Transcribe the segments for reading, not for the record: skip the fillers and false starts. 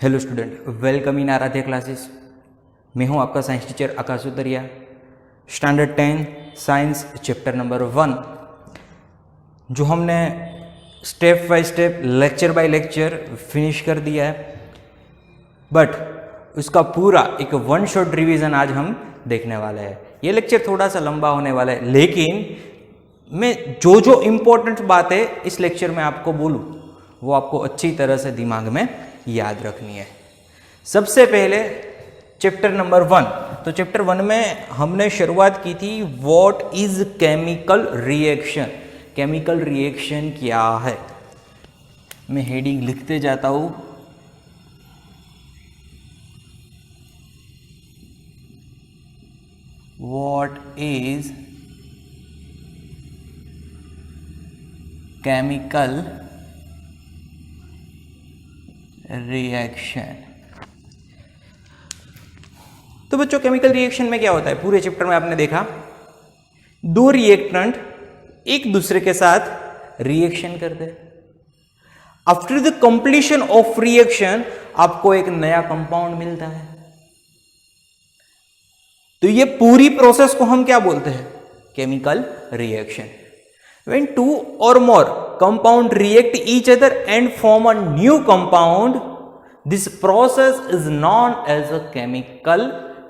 Hello student, welcome in Aaradhya classes. मैं हूं आपका science teacher Akash Utariya. Standard 10 science chapter number 1 जो हमने step by step lecture by lecture finish कर दिया है, बट उसका पूरा एक वन शॉट रिवीजन आज हम देखने वाले हैं। ये लेक्चर थोड़ा सा लंबा होने वाला है, लेकिन मैं जो इम्पोर्टेंट बातें इस लेक्चर में आपको बोलूँ वो आपको अच्छी तरह से दिमाग में याद रखनी है। सबसे पहले चैप्टर नंबर 1, तो चैप्टर 1 में हमने शुरुआत की थी what is chemical reaction. Chemical reaction क्या है, मैं हेडिंग लिखते जाता हूँ। What is chemical reaction. तो बच्चों, केमिकल रिएक्शन में क्या होता है? पूरे चैप्टर में आपने देखा दो रिएक्टेंट एक दूसरे के साथ रिएक्शन करते हैं। After the completion of reaction आपको एक नया कंपाउंड मिलता है। तो ये पूरी प्रोसेस को हम क्या बोलते हैं? Chemical reaction. When two or more compound react each other and form a new compound, this process is known as a chemical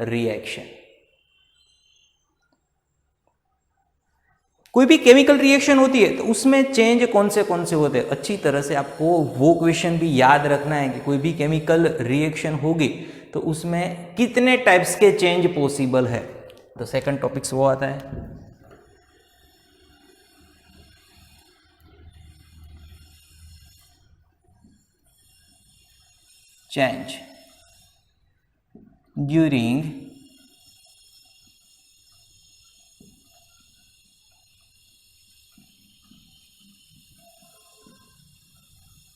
reaction. कोई भी केमिकल रिएक्शन होती है तो उसमें चेंज कौन से होते हैं? अच्छी तरह से आपको वो क्वेश्चन भी याद रखना है कि कोई भी केमिकल रिएक्शन होगी तो उसमें कितने टाइप्स के चेंज पॉसिबल है। तो सेकंड टॉपिक्स वो आता है change during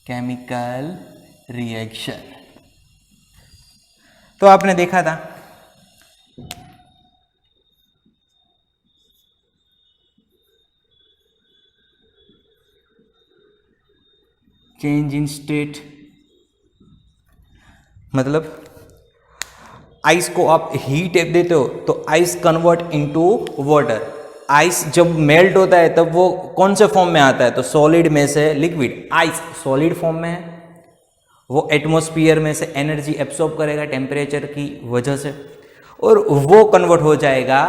chemical reaction। तो आपने देखा था चेंज इन स्टेट, मतलब आइस को आप हीट देते हो तो ice convert into water. Ice जब मेल्ट होता है तब वो कौन से फॉर्म में आता है? तो सॉलिड में से लिक्विड। आइस सॉलिड फॉर्म में है, वो एटमॉस्फेयर में से एनर्जी एब्सॉर्ब करेगा टेम्परेचर की वजह से और वो कन्वर्ट हो जाएगा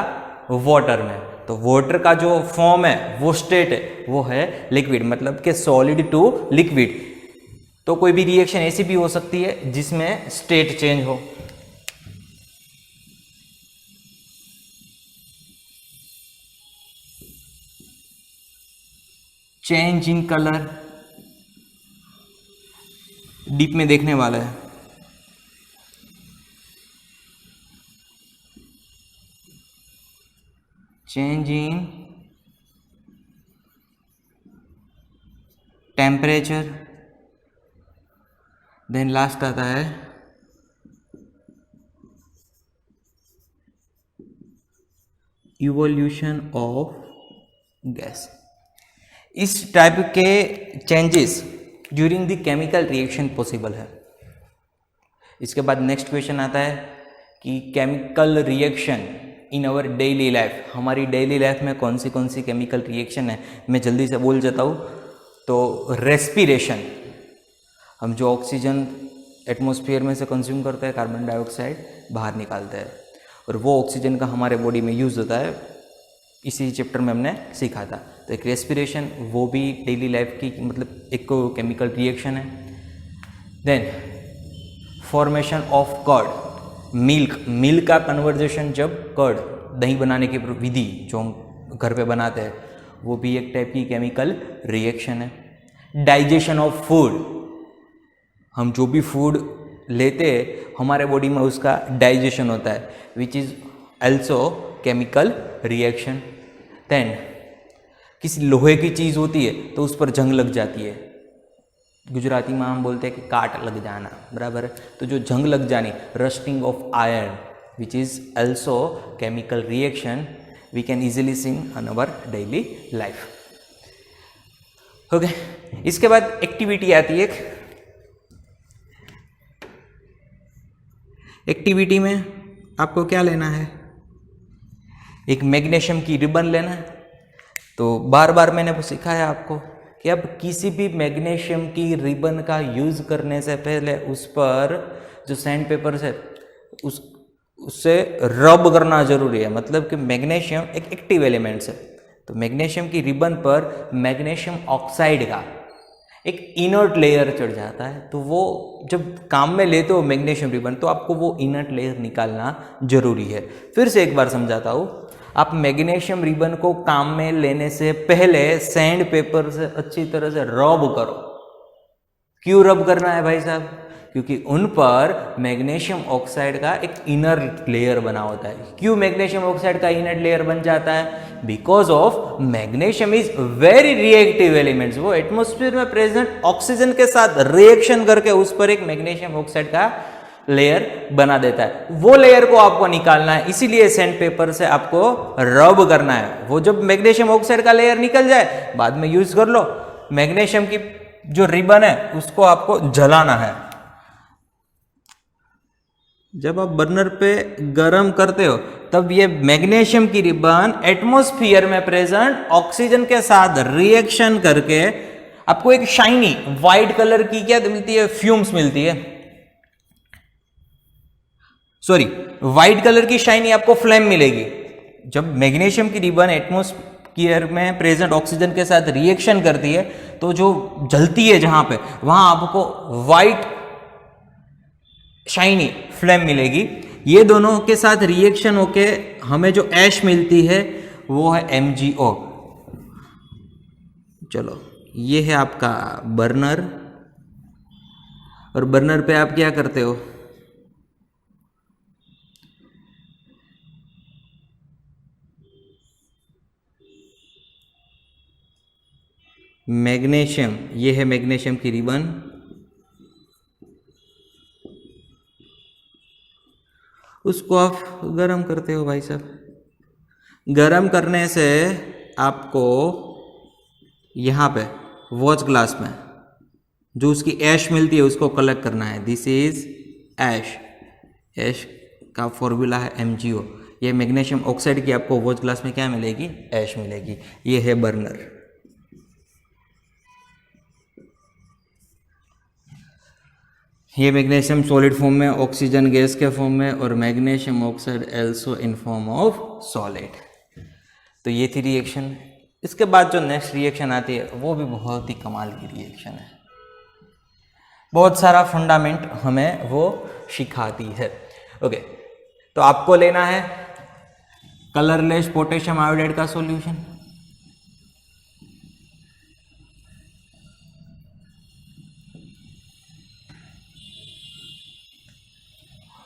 वाटर में। तो वाटर का जो फॉर्म है, वो स्टेट है, वो है लिक्विड, मतलब कि सॉलिड टू लिक्विड। तो कोई भी रिएक्शन ऐसी भी हो सकती है जिसमें स्टेट चेंज हो। चेंज इन कलर डीप में देखने वाला है। Change in temperature, then last आता है इवोल्यूशन ऑफ गैस। इस टाइप के changes during the chemical reaction possible है। इसके बाद नेक्स्ट क्वेश्चन आता है कि chemical reaction in our daily life, हमारी डेली लाइफ में कौन सी केमिकल रिएक्शन है। मैं जल्दी से बोल जाता हूँ। तो रेस्पिरेशन, हम जो ऑक्सीजन एटमॉस्फेयर में से कंज्यूम करते हैं, कार्बन डाइऑक्साइड बाहर निकालते हैं और वो ऑक्सीजन का हमारे बॉडी में यूज़ होता है। इसी चैप्टर में हमने सीखा था। तो एक रेस्पिरेशन, वो भी डेली लाइफ की मतलब एक केमिकल रिएक्शन है। Then formation of curd, milk का कन्वर्जेशन, जब कर्ड दही बनाने की विधि जो हम घर पे बनाते हैं, वो भी एक टाइप की केमिकल रिएक्शन है। डाइजेशन ऑफ फूड, हम जो भी फूड लेते हैं हमारे बॉडी में उसका डाइजेशन होता है, which is also chemical reaction. Then किसी लोहे की चीज़ होती है तो उस पर जंग लग जाती है, गुजराती में हम बोलते हैं कि काट लग जाना, बराबर है। तो जो जंग लग जानी, rusting of iron, which is also chemical reaction, we can easily see in our daily life. Okay, इसके बाद एक्टिविटी आती है। एक्टिविटी में आपको क्या लेना है, एक मैग्नीशियम की रिबन लेना है। तो बार बार मैंने सिखाया आपको कि अब किसी भी मैग्नीशियम की रिबन का यूज़ करने से पहले उस पर जो सैंड पेपर है उससे रब करना जरूरी है। मतलब कि मैग्नीशियम एक एक्टिव एलिमेंट्स है, तो मैग्नीशियम की रिबन पर मैग्नीशियम ऑक्साइड का एक इनर्ट लेयर चढ़ जाता है। तो वो जब काम में लेते हो मैग्नीशियम रिबन, तो आपको वो इनर्ट लेयर निकालना जरूरी है। फिर से एक बार समझाता हूँ, आप मैग्नीशियम रिबन को काम में लेने से पहले सैंड पेपर से अच्छी तरह से रब करो। क्यों रब करना है भाई साहब? क्योंकि उन पर मैग्नीशियम ऑक्साइड का एक इनर लेयर बना होता है। क्यों मैग्नीशियम ऑक्साइड का इनर लेयर बन जाता है? Because of magnesium is very reactive elements. वो एटमॉस्फेयर में प्रेजेंट ऑक्सीजन के साथ रिएक्शन करके उस पर एक मैग्नीशियम ऑक्साइड का लेयर बना देता है। वो लेयर को आपको निकालना है, इसीलिए सैंड पेपर से आपको रब करना है। वो जब मैग्नीशियम ऑक्साइड का लेयर निकल जाए बाद में यूज कर लो। मैग्नीशियम की जो रिबन है उसको आपको जलाना है। जब आप बर्नर पे गरम करते हो तब ये मैग्नीशियम की रिबन एटमॉस्फेयर में प्रेजेंट ऑक्सीजन के साथ रिएक्शन करके आपको एक शाइनी व्हाइट कलर की क्या मिलती है? फ्यूम्स मिलती है। सॉरी, व्हाइट कलर की शाइनी आपको फ्लेम मिलेगी। जब मैग्नीशियम की रिबन एटमॉस्फेयर में प्रेजेंट ऑक्सीजन के साथ रिएक्शन करती है तो जो जलती है जहां पे, वहां आपको व्हाइट शाइनी फ्लेम मिलेगी। ये दोनों के साथ रिएक्शन होके हमें जो ऐश मिलती है वो है MgO। चलो, ये है आपका बर्नर, और बर्नर पे आप क्या करते हो? मैग्नीशियम, ये है मैग्नीशियम की रिबन, उसको आप गरम करते हो भाई साहब। गरम करने से आपको यहाँ पे वॉच ग्लास में जो उसकी ऐश मिलती है उसको कलेक्ट करना है। दिस इज ऐश। ऐश का फॉर्मूला है MgO। ये मैग्नीशियम ऑक्साइड की आपको वॉच ग्लास में क्या मिलेगी? ऐश मिलेगी। ये है बर्नर। ये मैग्नीशियम सॉलिड फॉर्म में, ऑक्सीजन गैस के फॉर्म में, और magnesium oxide also in form of solid. तो ये थी रिएक्शन। इसके बाद जो नेक्स्ट रिएक्शन आती है वो भी बहुत ही कमाल की रिएक्शन है। बहुत सारा फंडामेंट हमें वो सिखाती है। ओके, तो आपको लेना है कलरलेस पोटेशियम आयोडाइड का सॉल्यूशन।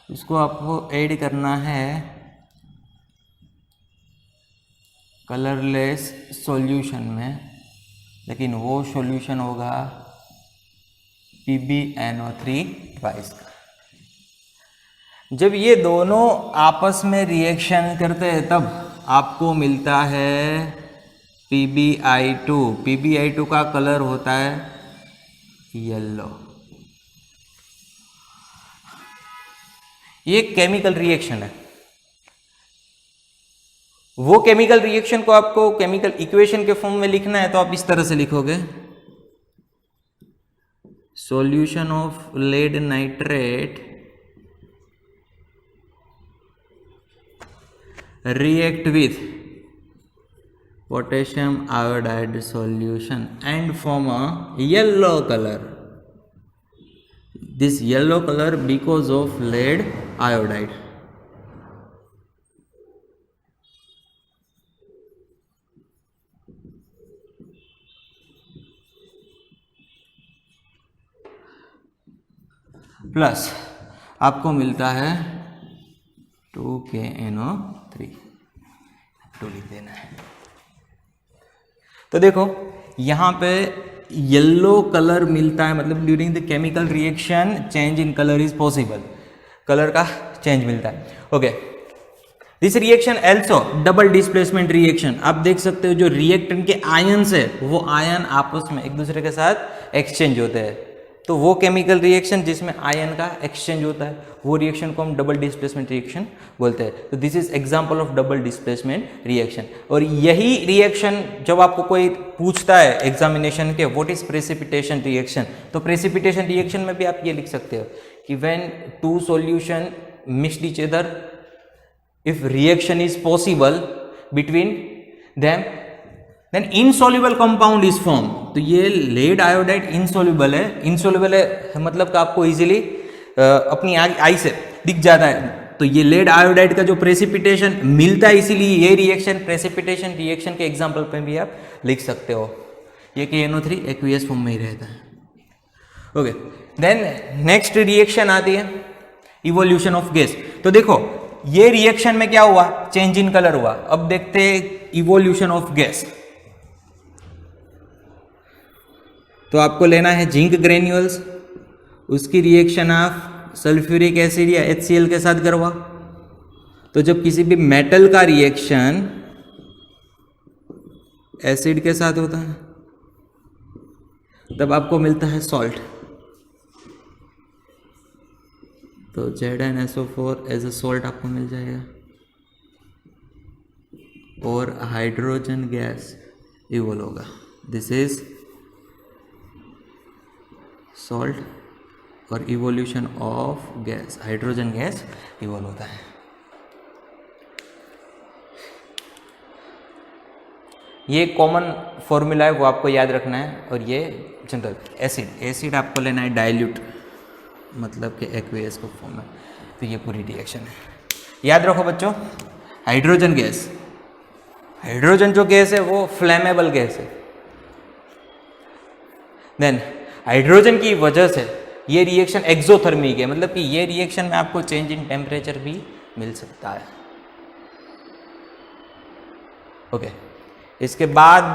इसको आपको ऐड करना है कलरलेस सॉल्यूशन में, लेकिन वो सॉल्यूशन होगा PbNO3 ट्वाइस का। जब ये दोनों आपस में रिएक्शन करते हैं तब आपको मिलता है PbI2। PbI2 का कलर होता है येलो। ये केमिकल रिएक्शन है। वो केमिकल रिएक्शन को आपको केमिकल इक्वेशन के फॉर्म में लिखना है तो आप इस तरह से लिखोगे, solution of lead nitrate react with potassium iodide solution and form a yellow color. This yellow color because of lead iodide. Plus आपको मिलता है 2KNO3 तो लिख देना है। तो देखो यहाँ पे येलो कलर मिलता है, मतलब during the chemical reaction change in colour is possible, colour का चेंज मिलता है। Okay, this reaction also double displacement reaction. आप देख सकते हो जो रिएक्टेंट के आयन्स है वो आयन आपस में एक दूसरे के साथ एक्सचेंज होते हैं। तो वो केमिकल रिएक्शन जिसमें आयन का एक्सचेंज होता है वो रिएक्शन को हम डबल डिस्प्लेसमेंट रिएक्शन बोलते हैं। तो this is example of double displacement reaction. और यही रिएक्शन जब आपको कोई पूछता है एग्जामिनेशन के व्हाट इज प्रेसिपिटेशन रिएक्शन, तो प्रेसिपिटेशन रिएक्शन में भी आप ये लिख सकते हो कि when two solution mixed each other, if reaction is possible between them, then insoluble compound is form. तो ये लेड आयोडाइड इनसॉल्युबल है मतलब कि आपको इजीली अपनी आई से दिख जाता है। तो ये लेड आयोडाइड का जो प्रेसिपिटेशन मिलता है, इसीलिए ये रिएक्शन प्रेसिपिटेशन रिएक्शन के एग्जांपल पे भी आप लिख सकते हो। ये KNO3 एक्वियस फॉर्म में ही रहता है। ओके, देन नेक्स्ट रिएक्शन आती है इवोल्यूशन ऑफ गैस। तो देखो ये रिएक्शन में क्या हुआ, चेंज इन कलर हुआ। अब देखते हैं इवोल्यूशन ऑफ गैस। तो आपको लेना है जिंक ग्रेन्यूल्स, उसकी रिएक्शन आप सल्फ्यूरिक एसिड या HCl के साथ करवा। तो जब किसी भी मेटल का रिएक्शन एसिड के साथ होता है तब आपको मिलता है सॉल्ट। तो ZnSO4 एज अ सॉल्ट आपको मिल जाएगा और हाइड्रोजन गैस इवोल्व होगा। दिस इज सॉल्ट और evolution of gas, hydrogen gas evolve होता है। ये कॉमन फॉर्मूला है वो आपको याद रखना है। और ये जनरल एसिड आपको लेना है डाइल्यूट, मतलब कि एक्वियस को फॉर्म में। तो ये पूरी रिएक्शन है, याद रखो बच्चों। हाइड्रोजन गैस, हाइड्रोजन जो गैस है वो फ्लेमेबल गैस है। देन हाइड्रोजन की वजह से ये रिएक्शन एक्सोथर्मिक है, मतलब कि ये रिएक्शन में आपको चेंज इन टेम्परेचर भी मिल सकता है। ओके, इसके बाद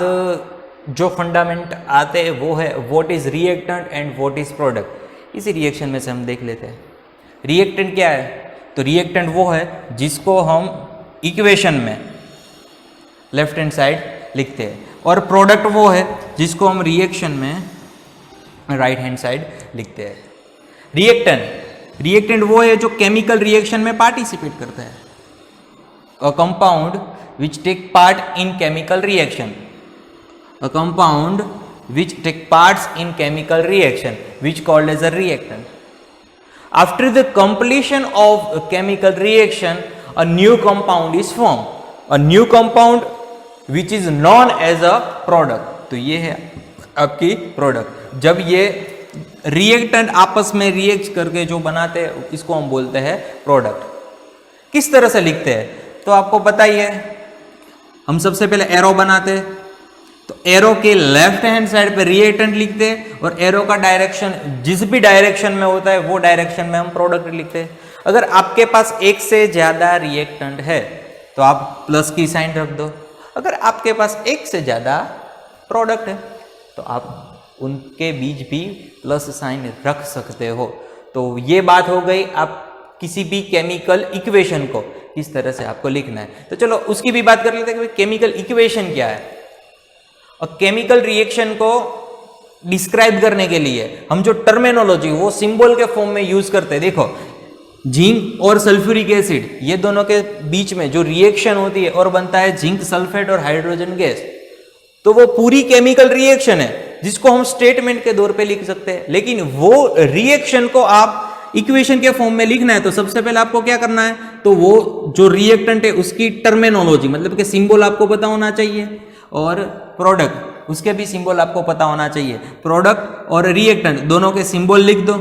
जो फंडामेंट आते हैं वो है what is reactant and what is product. इसी रिएक्शन में से हम देख लेते हैं रिएक्टेंट क्या है। तो रिएक्टेंट वो है जिसको हम इक्वेशन में लेफ्ट हैंड साइड लिखते हैं, और प्रोडक्ट वो है जिसको हम रिएक्शन में राइट हैंड साइड लिखते हैं। रिएक्टेंट वो है जो केमिकल रिएक्शन में पार्टिसिपेट करता है। A compound which take part in chemical reaction, a compound which take parts in chemical reaction which called as a reactant. After the completion of a chemical reaction, a new compound is formed, a new compound which is known as a product. तो ये है आपकी product. जब ये reactant आपस में react करके जो बनाते हैं इसको हम बोलते हैं प्रोडक्ट। किस तरह से लिखते हैं तो आपको पता ही है। हम सबसे पहले एरो बनाते हैं, तो एरो के लेफ्ट हैंड साइड पे रिएक्टेंट लिखते हैं और एरो का डायरेक्शन जिस भी डायरेक्शन में होता है वो डायरेक्शन में हम प्रोडक्ट लिखते हैं। अगर आपके पास एक से ज्यादा रिएक्टेंट है तो आप प्लस की साइन रख दो, अगर आपके पास एक से ज्यादा प्रोडक्ट है तो आप उनके बीच भी प्लस साइन रख सकते हो। तो ये बात हो गई आप किसी भी केमिकल इक्वेशन को किस तरह से आपको लिखना है। तो चलो उसकी भी बात कर लेते हैं कि केमिकल इक्वेशन क्या है। और केमिकल रिएक्शन को डिस्क्राइब करने के लिए हम जो टर्मिनोलॉजी वो सिंबल के फॉर्म में यूज करते हैं। देखो जिंक और सल्फ्यूरिक एसिड ये दोनों के बीच में जो रिएक्शन होती है और बनता है जिंक सल्फेट और हाइड्रोजन गैस, तो वो पूरी केमिकल रिएक्शन है जिसको हम स्टेटमेंट के तौर पे लिख सकते हैं। लेकिन वो रिएक्शन को आप इक्वेशन के फॉर्म में लिखना है तो सबसे पहले आपको क्या करना है, तो वो जो रिएक्टेंट है उसकी टर्मिनोलॉजी मतलब कि सिंबल आपको पता होना चाहिए, और प्रोडक्ट उसके भी सिंबल आपको पता होना चाहिए। प्रोडक्ट और रिएक्टेंट दोनों के सिंबल लिख दो,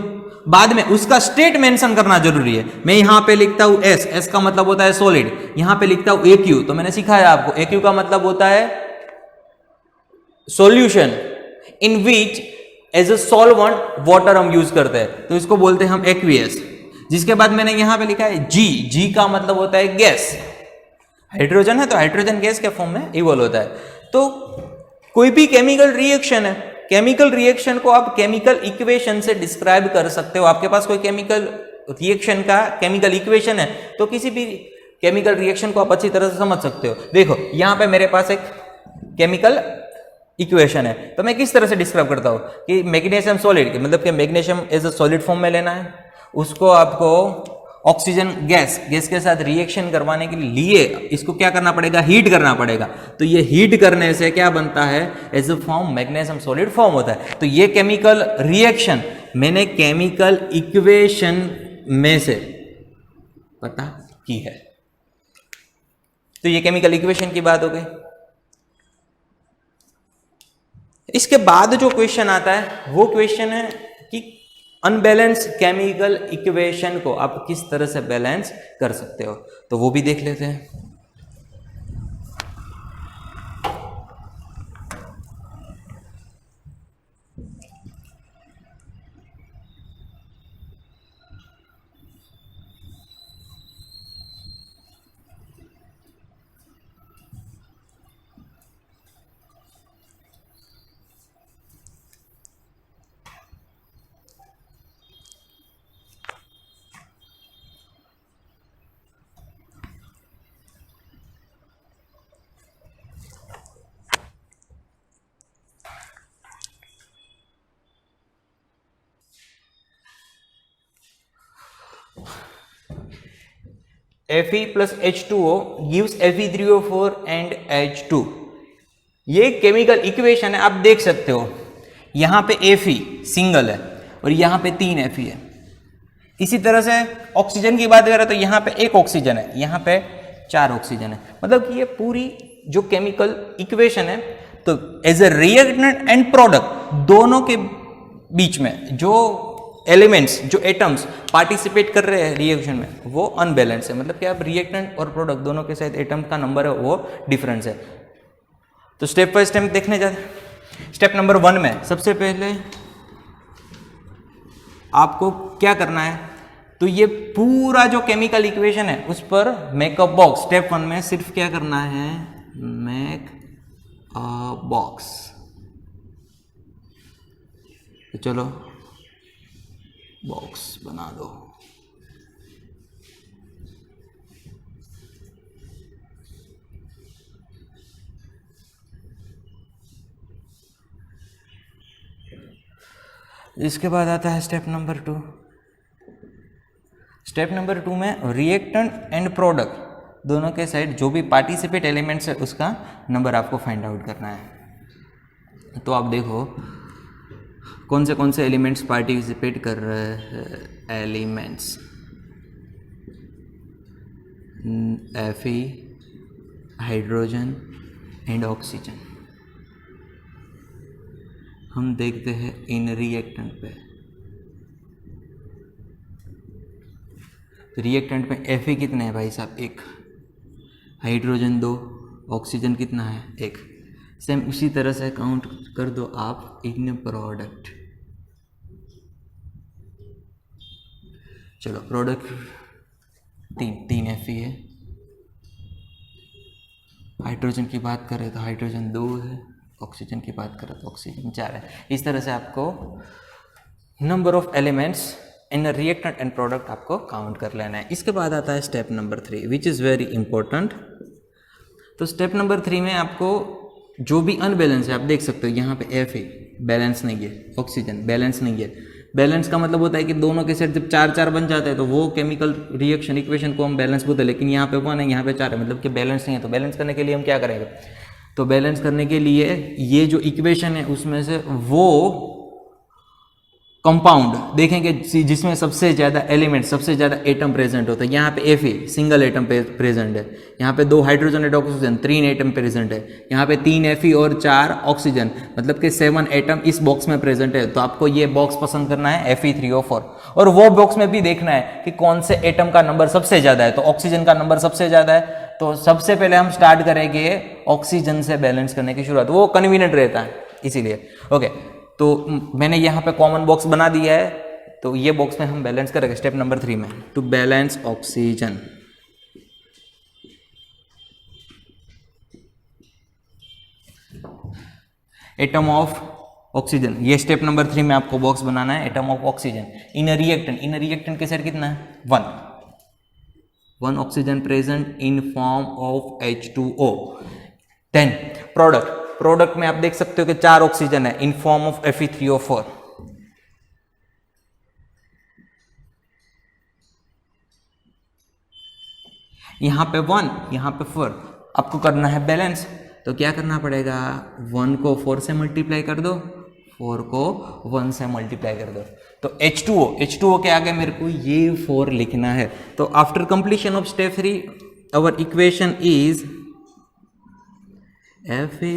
बाद में उसका स्टेट मेंशन करना जरूरी है। मैं यहां पे लिखता हूं एस का मतलब होता है सॉलिड, यहां पे लिखता हूं AQ, तो मैंने सिखाया आपको AQ का मतलब होता है solution in which as a solvent water हम यूज करते हैं, तो इसको बोलते हैं हम एक्वियस। जिसके बाद मैंने यहां पे लिखा है जी का मतलब होता है गैस, हाइड्रोजन है तो हाइड्रोजन गैस के फॉर्म में इवॉल्व होता है। तो कोई भी केमिकल रिएक्शन है, केमिकल रिएक्शन को आप केमिकल इक्वेशन से डिस्क्राइब कर सकते हो। आपके पास कोई केमिकल रिएक्शन का केमिकल इक्वेशन है तो किसी भी केमिकल रिएक्शन को आप अच्छी तरह से समझ सकते हो। देखो यहां पे मेरे पास एक केमिकल इक्वेशन है, तो मैं किस तरह से डिस्क्राइब करता हूँ कि मैग्नीशियम सॉलिड, मतलब कि magnesium as a solid form में लेना है, उसको आपको ऑक्सीजन गैस के साथ रिएक्शन करवाने के लिए इसको क्या करना पड़ेगा, हीट करना पड़ेगा। तो ये हीट करने से क्या बनता है, as a form magnesium solid form होता है। तो ये केमिकल रिएक्शन मैंने केमिकल इक्वेशन में से पता की है। तो ये केमिकल इक्वेशन की बात हो गई। इसके बाद जो क्वेश्चन आता है वो क्वेश्चन है कि अनबैलेंस केमिकल इक्वेशन को आप किस तरह से बैलेंस कर सकते हो, तो वो भी देख लेते हैं। Fe plus H2O gives Fe3O4 and H2। ये केमिकल इक्वेशन है, आप देख सकते हो यहां पे Fe सिंगल है और यहां पे 3 Fe है। इसी तरह से ऑक्सीजन की बात करें तो यहां पे 1 ऑक्सीजन है, यहां पे 4 ऑक्सीजन है। मतलब कि ये पूरी जो केमिकल इक्वेशन है, तो as a reactant and product दोनों के बीच में जो एलिमेंट्स, जो एटम्स पार्टिसिपेट कर रहे हैं रिएक्शन में, वो अनबैलेंस है। मतलब कि आप रिएक्टेंट और प्रोडक्ट दोनों के साथ एटम का नंबर है वो डिफरेंस है। तो स्टेप बाय स्टेप देखने जाते हैं। स्टेप नंबर 1 में सबसे पहले आपको क्या करना है, तो ये पूरा जो केमिकल इक्वेशन है उस पर मेकअप बॉक्स। स्टेप 1 में सिर्फ क्या करना है, मेक अ बॉक्स। तो चलो बॉक्स बना दो। इसके बाद आता है स्टेप नंबर 2। स्टेप नंबर 2 में रिएक्टेंट एंड प्रोडक्ट दोनों के साइड जो भी पार्टिसिपेट एलिमेंट्स है उसका नंबर आपको फाइंड आउट करना है। तो आप देखो कौन से एलिमेंट्स पार्टिसिपेट कर रहे हैं। Elements Fe, hydrogen and oxygen. हम देखते हैं इन रिएक्टेंट पे, तो रिएक्टेंट में Fe कितने हैं भाई साहब, 1, हाइड्रोजन 2, ऑक्सीजन कितना है, 1। सेम उसी तरह से काउंट कर दो आप इन प्रोडक्ट। चलो प्रोडक्ट 3 Fe है। हाइड्रोजन की बात करें तो हाइड्रोजन 2 है, ऑक्सीजन की बात करें तो ऑक्सीजन 4 है। इस तरह से आपको number of elements in reactant and product आपको काउंट कर लेना है। इसके बाद आता है step number 3 which is very important. तो स्टेप नंबर 3 में आपको जो भी अनबैलेंस है, आप देख सकते हो यहाँ पे Fe बैलेंस नहीं है, ऑक्सीजन बैलेंस नहीं है। बैलेंस का मतलब होता है कि दोनों के सेट जब 4-4 बन जाते हैं तो वो केमिकल रिएक्शन इक्वेशन को हम बैलेंस बोलते हैं। लेकिन यहाँ पे 1 है, यहाँ पे 4 है, मतलब कि बैलेंस नहीं है। तो बैलेंस करने के लिए हम क्या करेंगे, तो बैलेंस करने के लिए ये जो इक्वेशन है उसमें से वो कंपाउंड देखेंगे जिसमें सबसे ज़्यादा एलिमेंट, सबसे ज़्यादा एटम प्रेजेंट होता है। यहाँ पे Fe सिंगल एटम प्रेजेंट है, यहाँ पे 2 hydrogen and oxygen 3 atom present है, यहाँ पे 3 Fe और 4 ऑक्सीजन, मतलब कि 7 एटम इस बॉक्स में प्रेजेंट है। तो आपको ये बॉक्स पसंद करना है Fe3O4, और वो बॉक्स में भी देखना है कि कौन से एटम का नंबर सबसे ज़्यादा है। तो ऑक्सीजन का नंबर सबसे ज़्यादा है, तो सबसे पहले हम स्टार्ट करेंगे ऑक्सीजन से बैलेंस करने की शुरुआत, वो कन्वीनियंट रहता है इसीलिए। ओके, तो मैंने यहाँ पे कॉमन बॉक्स बना दिया है, तो ये बॉक्स में हम बैलेंस करेंगे स्टेप नंबर 3 में। To balance oxygen, atom of oxygen, ये स्टेप नंबर 3 में आपको बॉक्स बनाना है। Atom of oxygen in reactant के साथ कितना है, 1 oxygen present in form of H2O। Then product, product में आप देख सकते हो कि 4 ऑक्सीजन है इन फॉर्म ऑफ Fe3O4। यहाँ पे 1, यहाँ पे 4, आपको करना है बैलेंस, तो क्या करना पड़ेगा, 1 को 4 से मल्टीप्लाई कर दो, 4 को 1 से मल्टीप्लाई कर दो, तो H2O के आगे मेरे को ये 4 लिखना है। तो after completion of step 3 our equation is Fe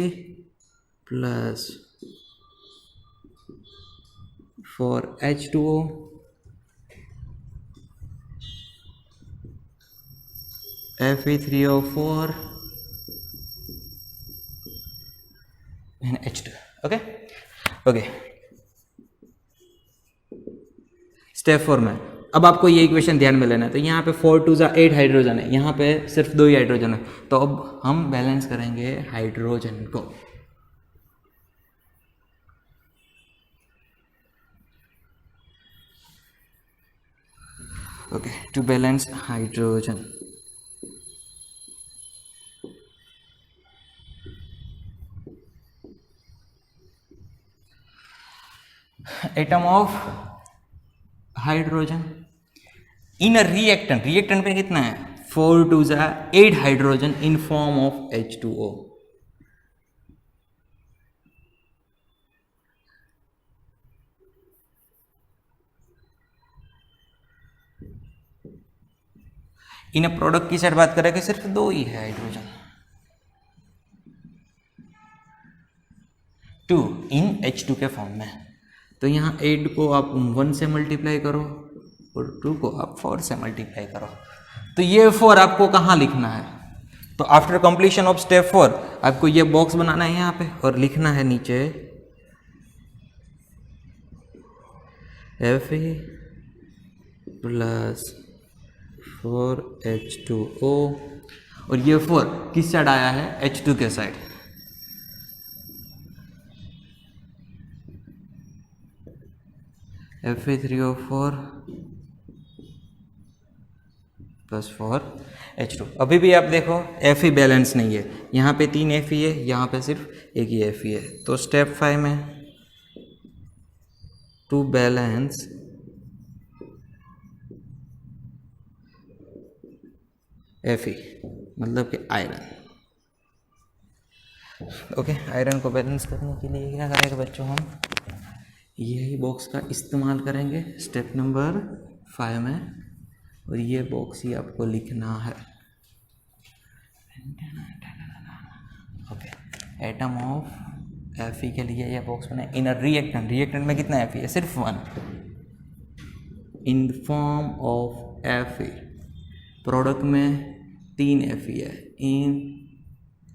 plus 4H2O Fe3O4 and H2। Okay step 4 में अब आपको ये इक्वेशन ध्यान में लेना है। तो यहाँ पे 4 2 8 हाइड्रोजन है, यहाँ पे सिर्फ 2 ही हाइड्रोजन है, तो अब हम बैलेंस करेंगे हाइड्रोजन को। Okay, to balance hydrogen, atom of hydrogen in a reactant पे कितना है, 4 2 8 hydrogen in form of H2O। In a product की साइड बात करें कि सिर्फ 2 ही है हाइड्रोजन, 2 इन H2 के फॉर्म में। तो यहाँ 8 को आप 1 से मल्टीप्लाई करो और 2 को आप 4 से मल्टीप्लाई करो, तो ये 4 आपको कहाँ लिखना है। तो आफ्टर कंप्लीशन ऑफ स्टेप 4 आपको ये बॉक्स बनाना है यहाँ पे और लिखना है नीचे Fe प्लस 4H2O और ये 4 किस साइड आया है, H2 के साइड। Fe3O4 plus 4H2। अभी भी आप देखो Fe बैलेंस नहीं है, यहाँ पे 3 Fe है, यहाँ पे सिर्फ एक ही Fe है। तो स्टेप 5 में टू बैलेंस Fe मतलब कि आयरन। ओके, आयरन को बैलेंस करने के लिए क्या करेंगे बच्चों, हम यही बॉक्स का इस्तेमाल करेंगे स्टेप नंबर 5 में, और ये बॉक्स ही आपको लिखना है। ओके, एटम ऑफ Fe के लिए ये बॉक्स बना इन अ रिएक्टेंट में कितना Fe है, सिर्फ 1 इन फॉर्म ऑफ Fe, प्रोडक्ट में 3 Fe है इन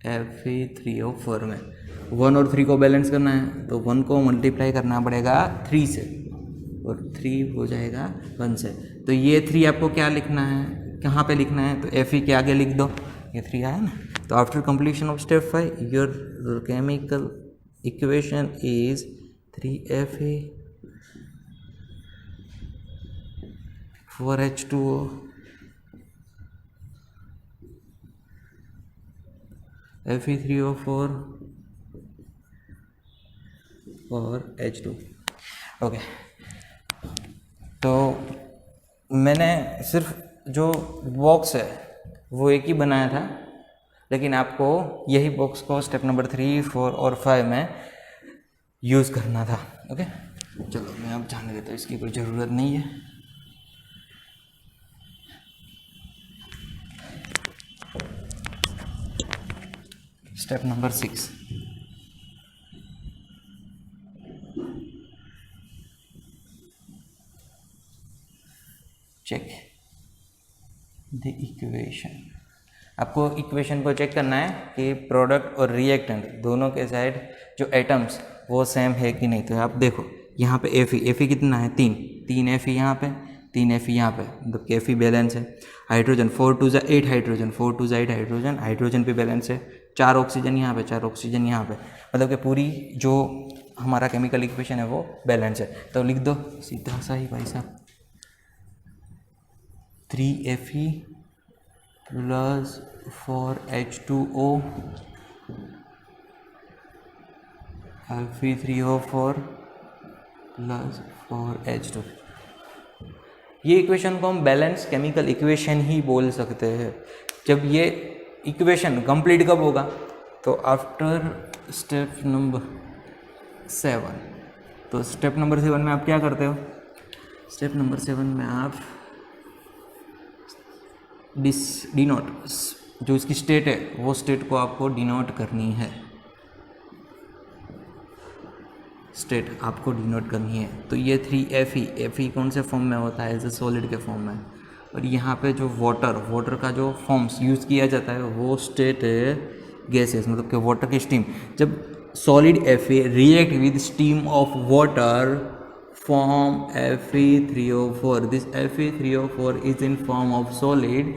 Fe3O4 में। 1 और 3 को बैलेंस करना है, तो 1 को मल्टीप्लाई करना पड़ेगा 3 से और 3 हो जाएगा 1 से। तो ये 3 आपको क्या लिखना है, कहाँ पे लिखना है, तो Fe के आगे लिख दो, ये 3 आया ना। तो after completion of step 5 your chemical equation is 3Fe 4H2O Fe3O4 और H2। ओके, तो मैंने सिर्फ जो बॉक्स है वो एक ही बनाया था, लेकिन आपको यही बॉक्स को स्टेप नंबर 3, 4 और 5 में यूज़ करना था। ओके, चलो मैं अब जाने देता हूँ, इसकी कोई ज़रूरत नहीं है। Step number 6, check the equation. आपको इक्वेशन को चेक करना है कि प्रोडक्ट और रिएक्टेंट दोनों के साइड जो एटम्स वो सेम है कि नहीं। तो आप देखो यहाँ पे Fe कितना है, 3 Fe यहाँ पे, 3 Fe यहाँ पे, मतलब कि Fe बैलेंस है। हाइड्रोजन 4 2 8 हाइड्रोजन, 4 2 8 हाइड्रोजन, हाइड्रोजन भी बैलेंस है। 4 ऑक्सीजन यहाँ पे, 4 ऑक्सीजन यहाँ पे, मतलब कि पूरी जो हमारा केमिकल इक्वेशन है वो बैलेंस है। तो लिख दो सीधा सा ही भाई साहब, 3Fe plus 4H2O Fe3O4 plus 4H2। ये इक्वेशन को हम बैलेंस केमिकल इक्वेशन ही बोल सकते हैं। जब ये इक्वेशन कंप्लीट कब होगा, तो आफ्टर स्टेप नंबर 7। तो स्टेप नंबर 7 में आप क्या करते हो, स्टेप नंबर 7 में आप डिनोट, जो इसकी स्टेट है वो स्टेट को आपको डिनोट करनी है, स्टेट आपको डिनोट करनी है। तो ये 3Fe कौन से फॉर्म में होता है, एज ए सॉलिड के फॉर्म में। और यहाँ पे जो वाटर का जो फॉर्म्स यूज़ किया जाता है वो स्टेट है गैसेस, मतलब कि वाटर की स्टीम। जब solid Fe react with steam of water form Fe3O4, this Fe3O4 is in form of solid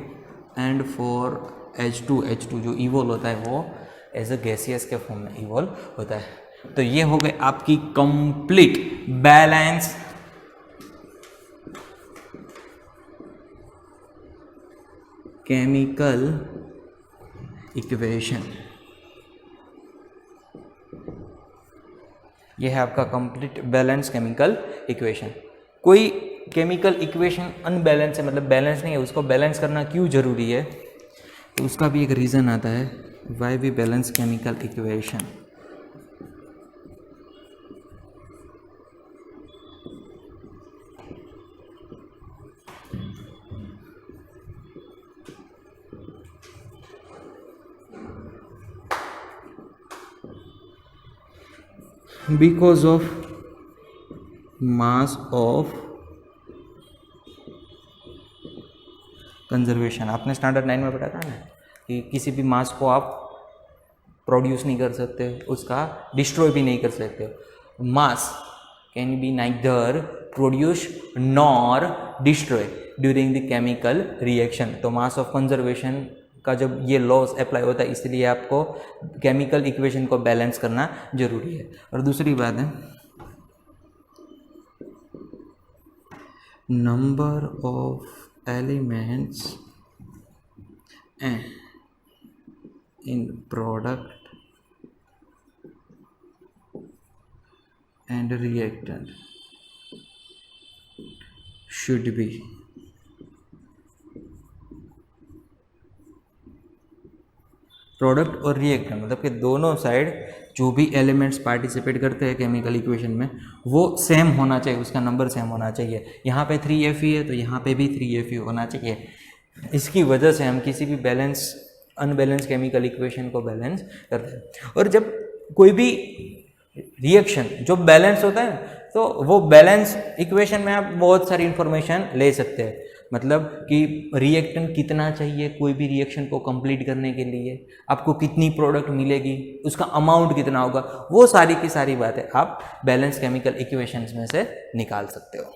and for H2 जो इवोल्व होता है वो एज अ गैसियस के फॉर्म में इवोल्व होता है। तो ये हो गई आपकी कंप्लीट बैलेंस केमिकल इक्वेशन। ये है आपका कंप्लीट बैलेंस केमिकल इक्वेशन। कोई केमिकल इक्वेशन अनबैलेंस है, मतलब बैलेंस नहीं है, उसको बैलेंस करना क्यों जरूरी है, तो उसका भी एक रीज़न आता है, why we balance chemical equation. Because of mass of conservation. आपने स्टैंडर्ड 9 में पढ़ा था ना कि किसी भी मास को आप प्रोड्यूस नहीं कर सकते, उसका डिस्ट्रॉय भी नहीं कर सकते। मास can be neither produce nor destroy during the chemical reaction. तो मास ऑफ कंजर्वेशन का जब ये लॉस अप्लाई होता है, इसलिए आपको केमिकल इक्वेशन को बैलेंस करना जरूरी है। और दूसरी बात है, number of elements in product and reactant should be product और रिएक्टेंट, मतलब कि दोनों साइड जो भी एलिमेंट्स पार्टिसिपेट करते हैं केमिकल इक्वेशन में वो सेम होना चाहिए, उसका नंबर सेम होना चाहिए। यहाँ पे 3Fe है तो यहाँ पे भी 3Fe होना चाहिए। इसकी वजह से हम किसी भी बैलेंस अनबैलेंस केमिकल इक्वेशन को बैलेंस करते हैं। और जब कोई भी रिएक्शन जो बैलेंस होता है तो वो बैलेंस इक्वेशन में आप बहुत सारी इंफॉर्मेशन ले सकते हैं, मतलब कि रिएक्टेंट कितना चाहिए कोई भी रिएक्शन को कंप्लीट करने के लिए, आपको कितनी प्रोडक्ट मिलेगी, उसका अमाउंट कितना होगा, वो सारी की सारी बातें आप बैलेंस केमिकल इक्वेशंस में से निकाल सकते हो।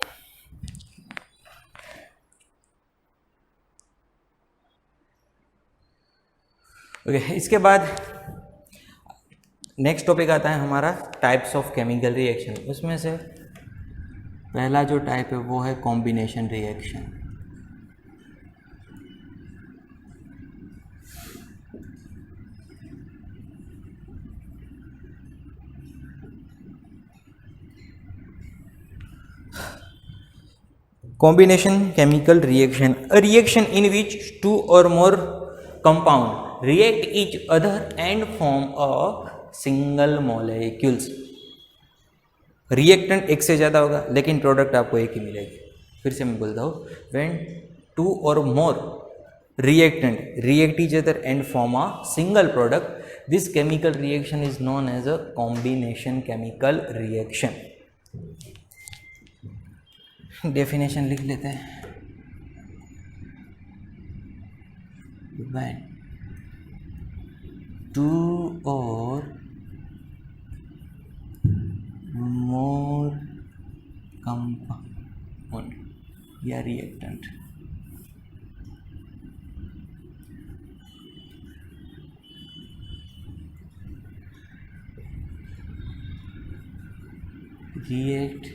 ओके, इसके बाद नेक्स्ट टॉपिक आता है हमारा टाइप्स ऑफ केमिकल रिएक्शन। उसमें से पहला जो टाइप है वो है combination reaction. Combination chemical reaction, a reaction in which two or more compound react each other and form a single molecules। Reactant एक से ज़्यादा होगा लेकिन प्रोडक्ट आपको एक ही मिलेगी। फिर से मैं बोलता हूँ, व्हेन टू और मोर reactant react each other and form a single product, this chemical reaction is known as a combination chemical reaction। Definition लिख लेते हैं, व्हेन टू और मोर कंपाउंड या reactant react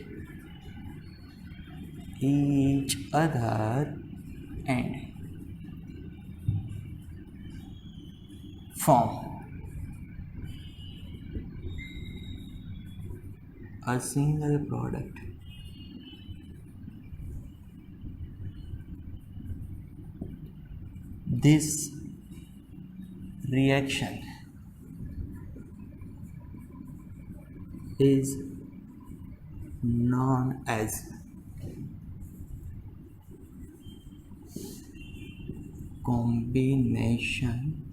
each other and form a single product. This reaction is known as combination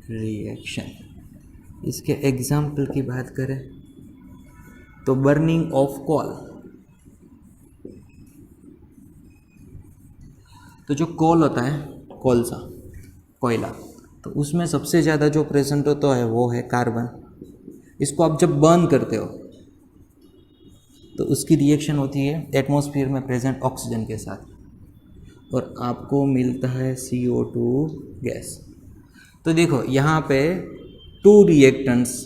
reaction. इसके example की बात करें तो बर्निंग ऑफ कोल, तो जो कोल होता है, कोलसा, कोयला, तो उसमें सबसे ज़्यादा जो प्रेजेंट होता है वो है कार्बन। इसको आप जब बर्न करते हो तो उसकी रिएक्शन होती है एटमॉस्फेयर में प्रेजेंट ऑक्सीजन के साथ और आपको मिलता है CO2 गैस। तो देखो यहाँ पे to reactants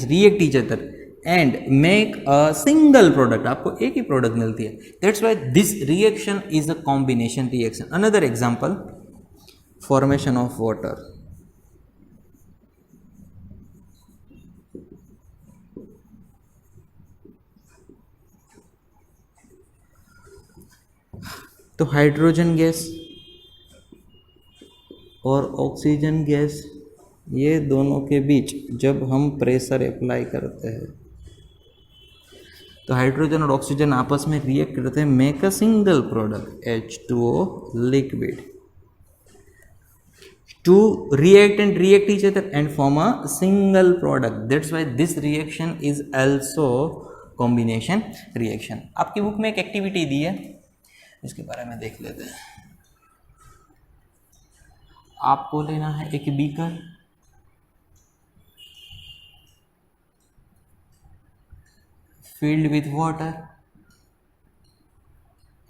react each other and make a single product, आपको एक ही प्रोडक्ट मिलती है। That's why this reaction is a combination reaction. Another example, formation of water. तो हाइड्रोजन गैस और ऑक्सीजन गैस, ये दोनों के बीच जब हम प्रेशर अप्लाई करते हैं तो हाइड्रोजन और ऑक्सीजन आपस में रिएक्ट करते हैं, make a single product H2O liquid. To react each other and form a single product. That's why this reaction is also combination reaction. आपकी बुक में एक एक्टिविटी दी है, इसके बारे में देख लेते हैं। आपको लेना है एक beaker, filled with water,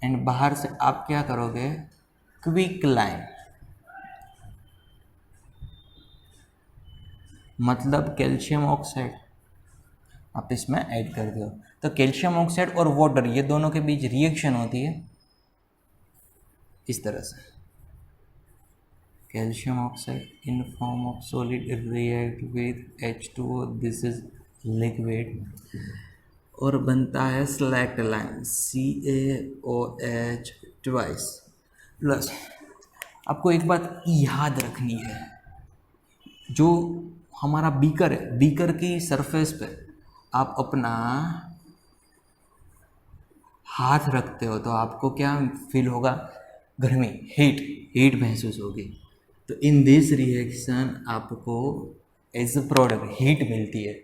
and बाहर से आप क्या करोगे, क्विक लाइम, मतलब कैल्शियम ऑक्साइड आप इसमें ऐड कर दो। तो कैल्शियम ऑक्साइड और वाटर, ये दोनों के बीच रिएक्शन होती है इस तरह से, calcium oxide in form of solid react with H2O, this is liquid, और बनता है select line CaOH twice plus. आपको एक बात याद रखनी है, जो हमारा बीकर है, बीकर की सरफेस पे आप अपना हाथ रखते हो तो आपको क्या फील होगा, गर्मी, हीट महसूस होगी। तो इन दिस रिएक्शन आपको एज अ प्रोडक्ट हीट मिलती है।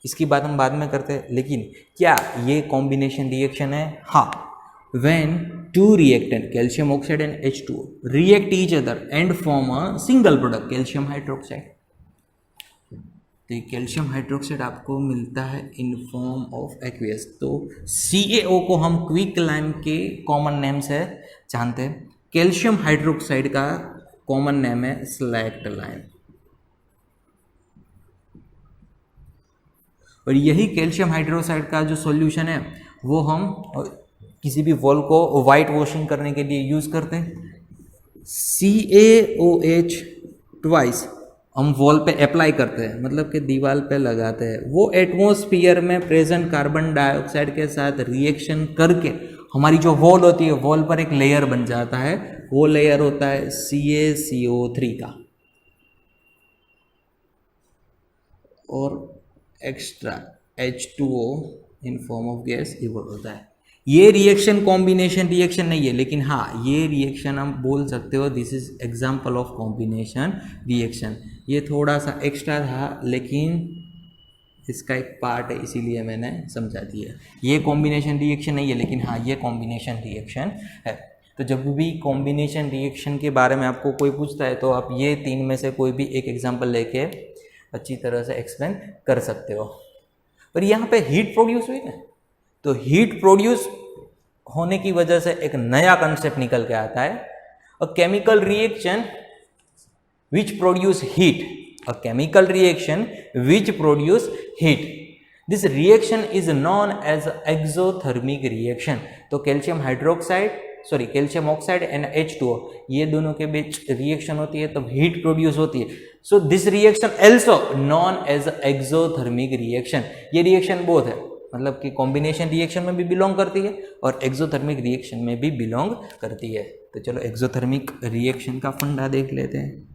इसकी बात हम बाद में करते हैं, लेकिन क्या ये कॉम्बिनेशन रिएक्शन है? हाँ। When two reactant calcium oxide and H2O react each other and form a single product calcium hydroxide. तो कैल्शियम हाइड्रोक्साइड आपको मिलता है इन फॉर्म ऑफ एक्वियस। तो CaO को हम क्विक लाइम के कॉमन नेम से जानते हैं, कैल्शियम हाइड्रोक्साइड का कॉमन नेम है स्लैक्ट लाइम। और यही कैल्शियम हाइड्रोक्साइड का जो सॉल्यूशन है वो हम किसी भी वॉल को वाइट वॉशिंग करने के लिए यूज़ करते हैं। CaOH ट्वाइस हम वॉल पे अप्लाई करते हैं, मतलब कि दीवार पे लगाते हैं। वो एटमॉस्फेयर में प्रेजेंट कार्बन डाइऑक्साइड के साथ रिएक्शन करके हमारी जो वॉल होती है, वॉल पर एक लेयर बन जाता है। वो लेयर होता है CaCO3 का, और extra H2O in form of gas evolve होता है। ये रिएक्शन कॉम्बिनेशन रिएक्शन नहीं है, लेकिन हाँ ये रिएक्शन हम बोल सकते हो this is example of combination reaction. ये थोड़ा सा एक्स्ट्रा था, लेकिन इसका एक पार्ट है, इसीलिए मैंने समझा दिया। ये कॉम्बिनेशन रिएक्शन नहीं है, लेकिन हाँ ये कॉम्बिनेशन रिएक्शन है। तो जब भी कॉम्बिनेशन रिएक्शन के बारे में आपको कोई पूछता है तो आप ये तीन में से कोई भी एक एग्जाम्पल लेके अच्छी तरह से एक्सप्लेन कर सकते हो। पर यहाँ पे हीट प्रोड्यूस हुई ना, तो हीट प्रोड्यूस होने की वजह से एक नया कंसेप्ट निकल के आता है, a chemical reaction which produce heat, a chemical reaction which produce heat. This reaction is known as exothermic reaction. तो calcium hydroxide sorry calcium oxide and H2O, ये दोनों के बीच रिएक्शन होती है तब हीट प्रोड्यूस होती है. So this reaction also known as exothermic reaction. ये रिएक्शन बोथ है, मतलब कि कॉम्बिनेशन रिएक्शन में भी बिलोंग करती है और एक्सोथर्मिक रिएक्शन में भी बिलोंग करती है. तो चलो एक्सोथर्मिक रिएक्शन का फंडा देख लेते हैं.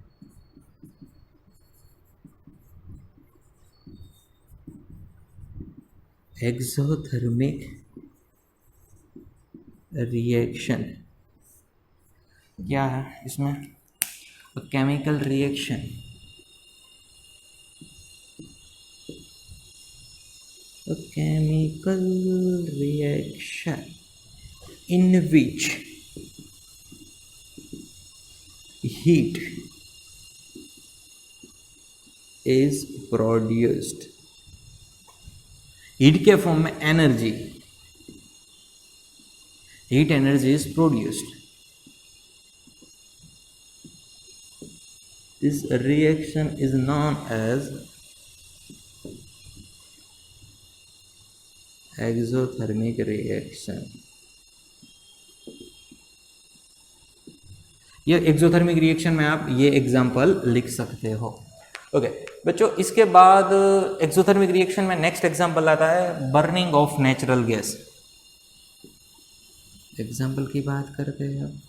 एक्सोथर्मिक रिएक्शन क्या है इसमें? Chemical reaction in which heat is produced. Heat के फॉर्म में energy, heat energy is produced. This reaction is known as exothermic reaction. ये एक्सोथर्मिक रिएक्शन में आप ये एग्जांपल लिख सकते हो. ओके बच्चों, इसके बाद एक्सोथर्मिक रिएक्शन में नेक्स्ट एग्जांपल आता है burning of natural gas. Example की बात करते हैं अब.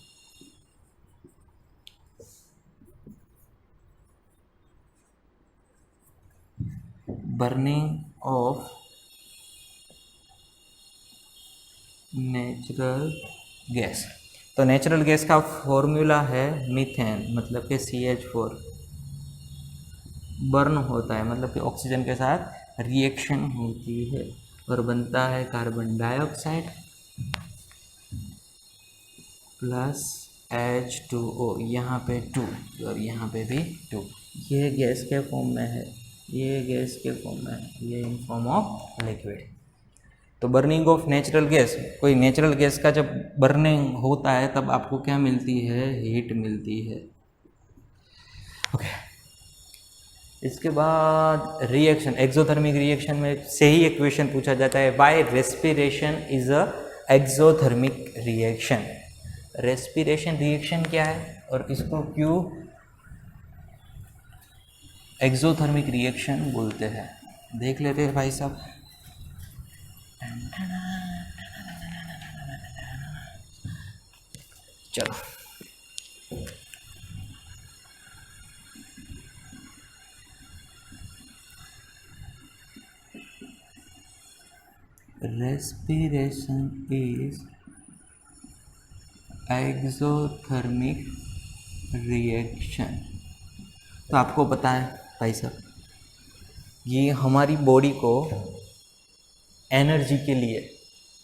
Burning of natural gas. तो नेचुरल गैस का फॉर्मूला है मीथेन, मतलब कि CH4. बर्न होता है मतलब कि ऑक्सीजन के साथ रिएक्शन होती है और बनता है कार्बन डाइऑक्साइड प्लस H2O. यहाँ पे 2 और यहाँ पे भी 2. ये गैस के फॉर्म में है, ये गैस के फॉर्म में है, ये इन फॉर्म ऑफ लिक्विड. तो बर्निंग ऑफ नेचुरल गैस, कोई नेचुरल गैस का जब बर्निंग होता है तब आपको क्या मिलती है? हीट मिलती है. ओके इसके बाद रिएक्शन, एक्सोथर्मिक रिएक्शन में से ही एक क्वेश्चन पूछा जाता है, why respiration is a exothermic reaction. Respiration reaction क्या है और इसको क्यों एक्सोथर्मिक रिएक्शन बोलते हैं, देख लेते हैं भाई साहब. चलो respiration is एक्सोथर्मिक रिएक्शन. तो आपको पता है भाई साहब, ये हमारी बॉडी को एनर्जी के लिए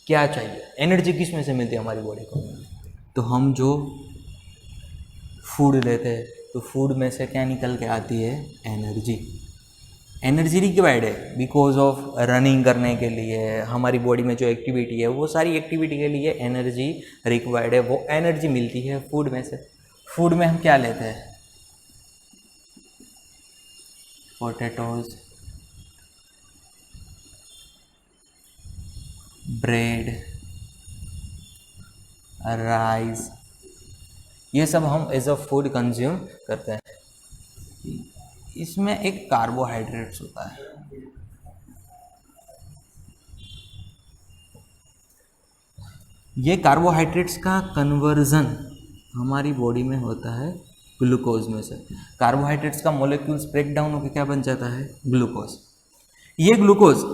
क्या चाहिए? एनर्जी किस में से मिलती है हमारी बॉडी को? तो हम जो फूड लेते हैं तो फूड में से क्या निकल के आती है? एनर्जी. एनर्जी रिक्वायर्ड है बिकॉज ऑफ रनिंग करने के लिए, हमारी बॉडी में जो एक्टिविटी है वो सारी एक्टिविटी के लिए एनर्जी रिक्वायर्ड है. वो एनर्जी मिलती है फूड में से. फूड में हम क्या लेते हैं? पोटैटोज, ब्रेड, राइस, ये सब हम एज अ फूड कंज्यूम करते हैं. इसमें एक कार्बोहाइड्रेट्स होता है. ये कार्बोहाइड्रेट्स का कन्वर्जन हमारी बॉडी में होता है ग्लूकोज में से. कार्बोहाइड्रेट्स का मॉलिक्यूल्स ब्रेक डाउन होकर क्या बन जाता है? ग्लूकोज. ये ग्लूकोज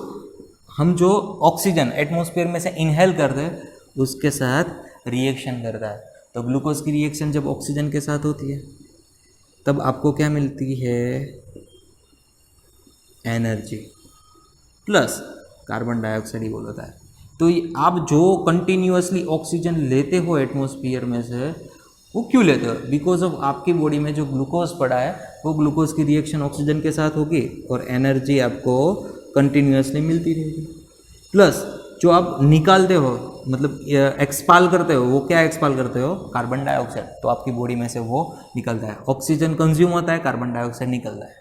हम जो ऑक्सीजन एटमॉस्फेयर में से इनहेल करते हैं उसके साथ रिएक्शन करता है. तो ग्लूकोज की रिएक्शन जब ऑक्सीजन के साथ होती है तब आपको क्या मिलती है? एनर्जी प्लस कार्बन डाइऑक्साइड ही बोलता है. तो आप जो कंटिन्यूअसली ऑक्सीजन लेते हो एटमॉस्फेयर में से वो क्यों लेते हो? बिकॉज ऑफ आपकी बॉडी में जो ग्लूकोज पड़ा है वो ग्लूकोज की रिएक्शन ऑक्सीजन के साथ होगी और एनर्जी आपको कंटिन्यूअसली मिलती रहेगी. प्लस जो आप निकालते हो मतलब एक्सपाल करते हो, वो क्या एक्सपाल करते हो? Carbon dioxide. तो आपकी बॉडी में से वो निकलता है. ऑक्सीजन कंज्यूम होता है, कार्बन डाइऑक्साइड निकलता है.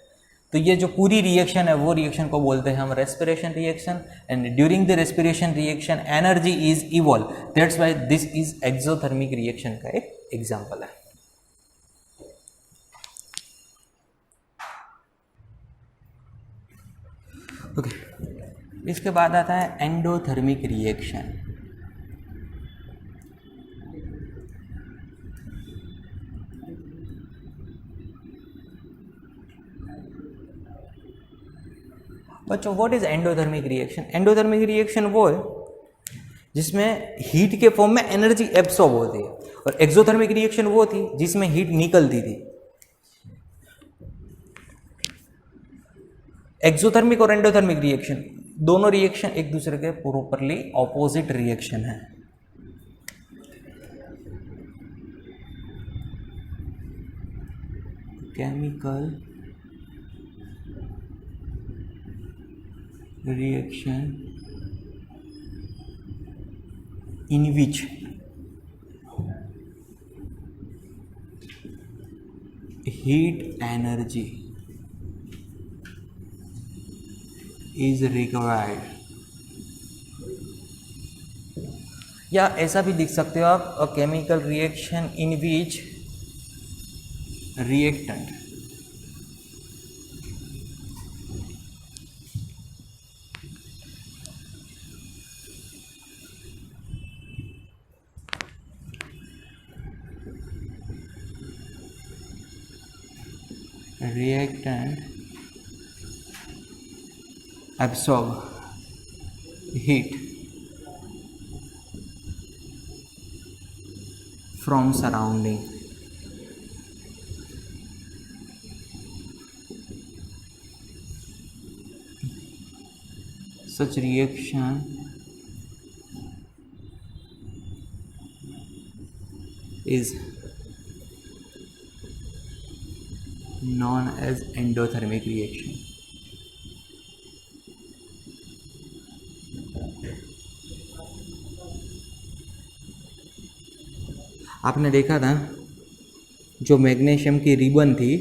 तो ये जो पूरी रिएक्शन है वो रिएक्शन को बोलते हैं हम respiration reaction, and during the respiration reaction energy is evolve, that's why this is exothermic reaction का एक एग्जांपल है। ओके, इसके बाद आता है एंडोथर्मिक रिएक्शन। बच्चों what is endothermic reaction? Endothermic reaction वो है जिसमें हीट के फॉर्म में एनर्जी एब्सॉर्ब होती है, और एक्सोथर्मिक रिएक्शन वो थी जिसमें हीट निकलती थी। एक्सोथर्मिक और एंडोथर्मिक रिएक्शन दोनों रिएक्शन एक दूसरे के प्रॉपरली ऑपोजिट रिएक्शन है। Chemical reaction in which heat energy is required, या ऐसा भी लिख सकते हो आप, अ chemical reaction in which reactant absorb heat from surrounding. Such reaction is known as endothermic reaction. आपने देखा था जो मैग्नीशियम की रिबन थी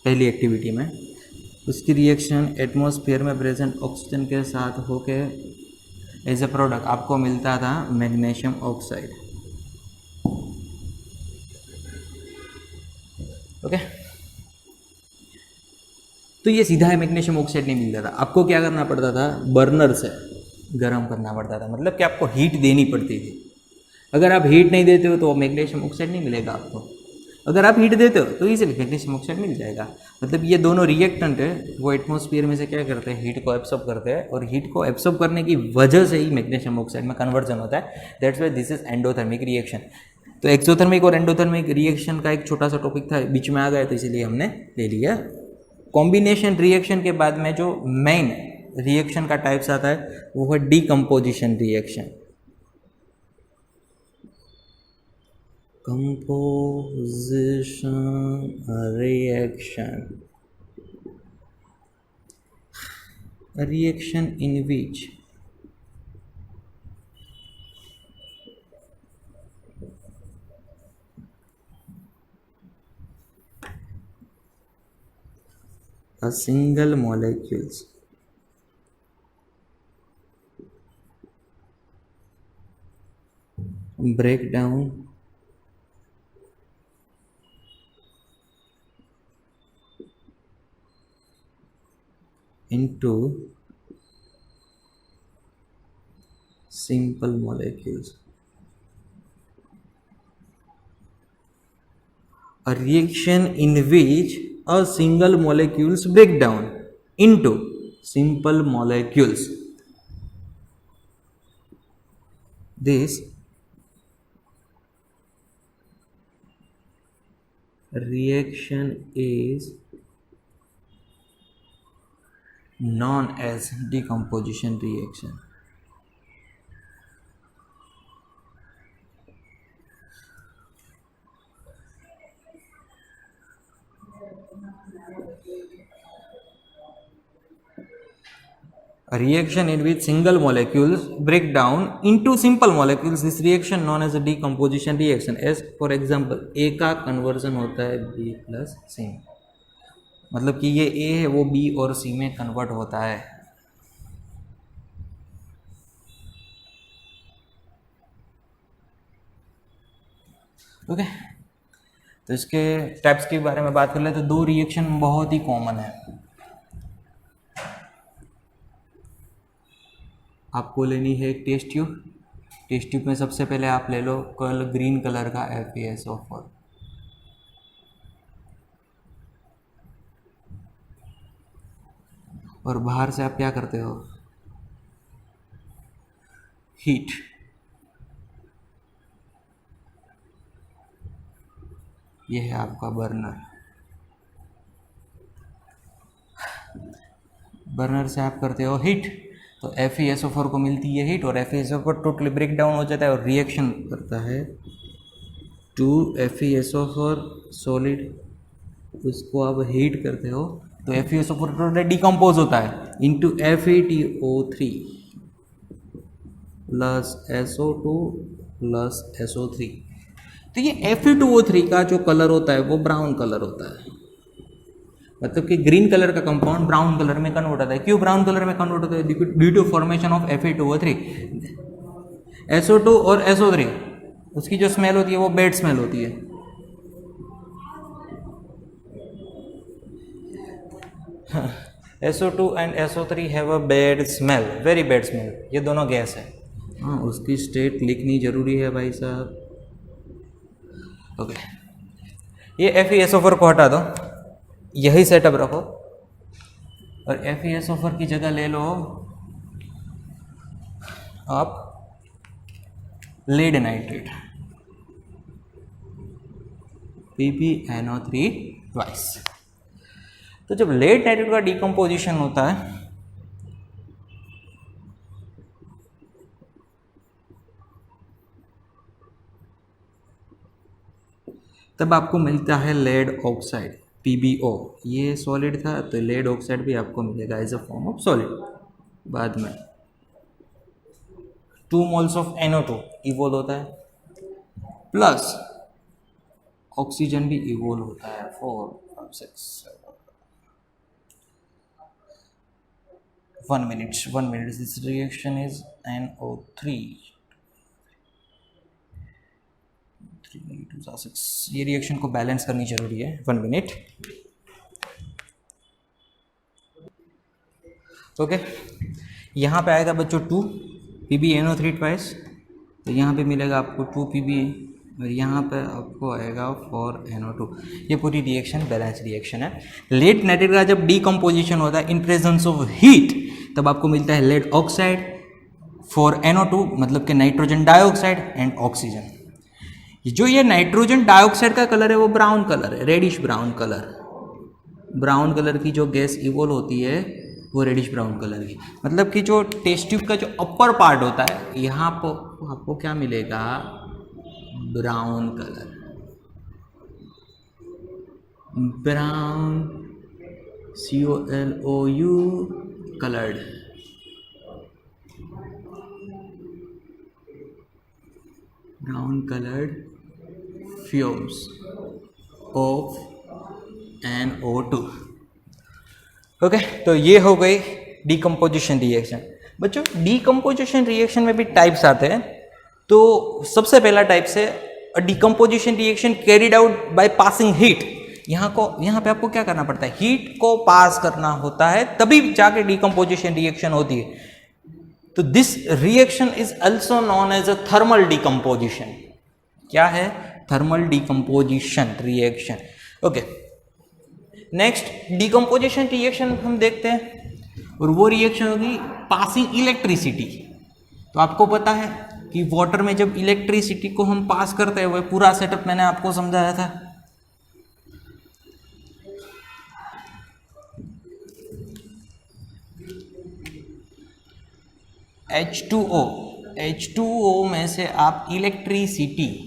पहली एक्टिविटी में, उसकी रिएक्शन एटमॉस्फेयर में प्रेजेंट ऑक्सीजन के साथ होके एज ए प्रोडक्ट आपको मिलता था मैग्नीशियम ऑक्साइड। ओके, तो ये सीधा है मैग्नीशियम ऑक्साइड नहीं मिलता था, आपको क्या करना पड़ता था, बर्नर से गर्म करना पड़ता था, मतलब कि आपको हीट देनी पड़ती थी। अगर आप हीट नहीं देते हो तो मैग्नीशियम ऑक्साइड नहीं मिलेगा आपको, अगर आप हीट देते हो तो इजीली मैग्नीशियम ऑक्साइड मिल जाएगा। मतलब ये दोनों रिएक्टेंट है वो एटमॉस्फेयर में से क्या करते हैं, हीट को एब्सॉर्ब करते हैं, और हीट को एब्सॉर्ब करने की वजह से ही मैग्नीशियम ऑक्साइड में कन्वर्जन होता है। That's why this is endothermic reaction. तो एक्सोथर्मिक और एंडोथर्मिक रिएक्शन का एक छोटा सा टॉपिक था, बीच में आ गया तो इसीलिए हमने ले लिया। कॉम्बिनेशन रिएक्शन के बाद में जो मेन रिएक्शन का टाइप्स आता है वो है decomposition reaction. composition reaction in which a single molecules break down into simple molecules. A reaction in which a single molecules break down into simple molecules. This reaction is known as decomposition reaction. A reaction in which single molecules break down into simple molecules, this reaction known as a decomposition reaction. As for example, A का conversion होता है B plus C, मतलब कि ये ए है वो B और सी में कन्वर्ट होता है। ओके, तो इसके टाइप्स के बारे में बात कर ले तो दो रिएक्शन बहुत ही कॉमन है। आपको लेनी है एक टेस्ट ट्यूब। टेस्ट ट्यूब में सबसे पहले आप ले लो ग्रीन कलर का FeSO4, और बाहर से आप क्या करते हो, हीट। ये है आपका बर्नर। बर्नर से आप करते हो हीट, तो FeSO4 को मिलती है हीट, और FeSO4 टोटली ब्रेक डाउन हो जाता है और रिएक्शन करता है 2FeSO4 सॉलिड। उसको आप हीट करते हो तो FeSO4 टोटली डिकम्पोज होता है into FeTO3 plus SO2 plus SO3। तो ये Fe2O3 का जो कलर होता है वो ब्राउन कलर होता है, मतलब कि ग्रीन कलर का कंपाउंड ब्राउन कलर में कन्वर्ट होता है। क्यों ब्राउन कलर में कन्वर्ट होता है? Due to formation of Fe2O3। SO2 और SO3 उसकी जो स्मेल होती है वो बैड स्मेल होती है। SO2 and SO3 have a bad smell, very bad smell. ये दोनों गैस है। हाँ, उसकी स्टेट लिखनी जरूरी है भाई साहब। ओके, ये FeSO4 को हटा दो, यही सेटअप रखो, और FeSO4 की जगह ले लो आप लेड नाइट्रेट, PbNO3 ट्वाइस। तो जब लेड नाइट्रेट का डिकम्पोजिशन होता है तब आपको मिलता है लेड ऑक्साइड, PbO। ये सॉलिड था तो लेड ऑक्साइड भी आपको मिलेगा as a form of solid. बाद में 2 मोल्स ऑफ NO2 इवोल्व होता है, प्लस ऑक्सीजन भी इवोल्व होता है 4 5 6 7 1 minute this reaction is NO3 3 2 6। ये रिएक्शन को बैलेंस करनी जरूरी है, 1 मिनट। ओके, यहाँ पे आएगा बच्चों 2 PbNO3 ट्वाइस, तो यहाँ पे मिलेगा आपको 2 Pb, और यहाँ पे आपको आएगा 4 NO2। ये पूरी रिएक्शन बैलेंस रिएक्शन है। लेड नाइट्रेट का जब डीकम्पोजिशन होता है इन प्रेजेंस ऑफ हीट, तब आपको मिलता है लेड ऑक्साइड 4 NO2, मतलब कि नाइट्रोजन डाइऑक्साइड एंड ऑक्सीजन। जो ये नाइट्रोजन डाइऑक्साइड का कलर है वो ब्राउन कलर है, reddish brown colour. Brown colour की जो गैस इवोल्व होती है वो रेडिश ब्राउन कलर की, मतलब कि जो टेस्ट ट्यूब का जो अपर पार्ट होता है यहाँ पर आपको क्या मिलेगा, brown colour, brown COLOU coloured. Brown coloured fumes of NO2। Okay, तो ये हो गई डीकम्पोजिशन रिएक्शन। बच्चों डीकम्पोजिशन रिएक्शन में भी टाइप्स आते हैं। तो सबसे पहला टाइप से decomposition reaction carried out by passing heat. यहाँ पे आपको क्या करना पड़ता है, हीट को पास करना होता है तभी जाके डीकम्पोजिशन रिएक्शन होती है। तो this reaction is also known as a thermal decomposition. क्या है, thermal decomposition reaction. Okay, next decomposition reaction हम देखते हैं, और वो रिएक्शन होगी पासिंग इलेक्ट्रिसिटी। तो आपको पता है कि वाटर में जब इलेक्ट्रिसिटी को हम पास करते हैं, वो पूरा सेटअप मैंने आपको समझाया था। H2O में से आप इलेक्ट्रिसिटी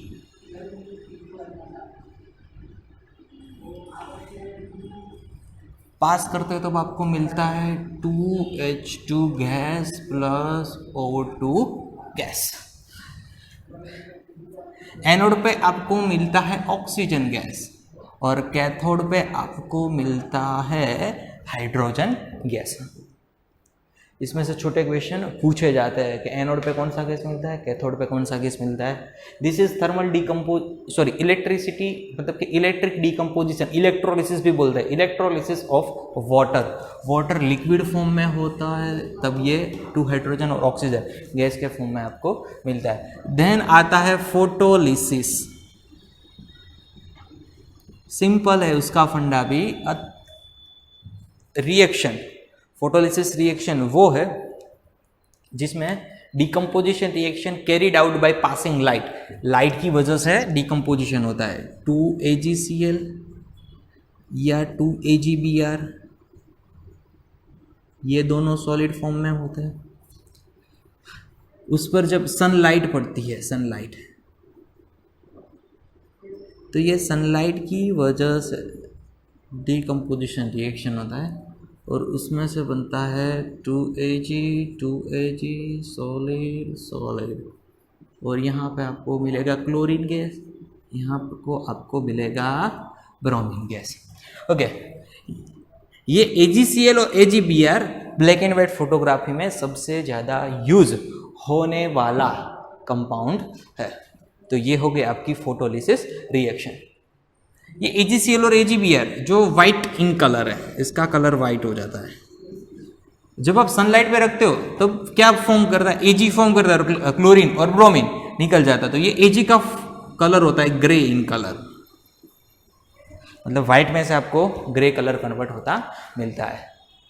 पास करते हो तो आपको मिलता है 2H2 gas plus O2 gas. Anode पे आपको मिलता है ऑक्सीजन गैस, और कैथोड पे आपको मिलता है हाइड्रोजन गैस। इसमें से छोटे क्वेश्चन पूछे जाते हैं कि एनोड पे कौन सा गैस मिलता है, कैथोड पे कौन सा गैस मिलता है। दिस इज थर्मल इलेक्ट्रिसिटी, मतलब कि इलेक्ट्रिक डिकम्पोजिशन, इलेक्ट्रोलिसिस भी बोलते हैं, electrolysis of water. Water liquid form में होता है तब ये 2 हाइड्रोजन और ऑक्सीजन गैस के फॉर्म में आपको मिलता है। देन आता है फोटोलिसिस, सिंपल है उसका फंडा भी। रिएक्शन, फोटोलिसिस रिएक्शन वो है जिसमें decomposition reaction carried out by passing light, light की वजह से डिकम्पोजिशन होता है। 2AgCl या 2AgBr, ये दोनों सॉलिड फॉर्म में होते हैं। उस पर जब सनलाइट पड़ती है, सनलाइट, तो ये सनलाइट की वजह से डिकम्पोजिशन रिएक्शन होता है और उसमें से बनता है 2Ag सॉलिड सॉलिड, और यहाँ पे आपको मिलेगा क्लोरीन गैस, यहाँ को आपको मिलेगा ब्रोमीन गैस। ओके, ये AgCl और AgBr black and white photography में सबसे ज़्यादा यूज होने वाला कंपाउंड है। तो ये हो गई आपकी फोटोलिसिस रिएक्शन। ये AgCl और AgBr जो वाइट इन कलर है, इसका कलर वाइट हो जाता है। जब आप सनलाइट पे रखते हो तो क्या फॉर्म करता है, Ag फॉर्म करता है, क्लोरीन और ब्रोमीन निकल जाता है। तो ये Ag का कलर होता है ग्रे इन कलर, मतलब व्हाइट में से आपको ग्रे कलर कन्वर्ट होता मिलता है।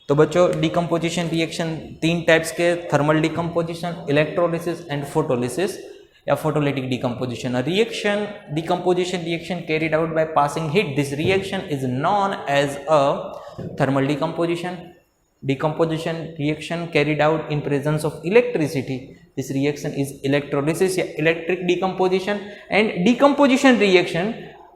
तो बच्चों, डिकम्पोजिशन रिएक्शन 3 टाइप्स के, thermal decomposition, electrolysis and photolysis या photolytic decomposition. A decomposition reaction carried out by passing heat. This reaction is known as a thermal decomposition. Decomposition reaction carried out in presence of electricity. This reaction is electrolysis या electric decomposition. And decomposition reaction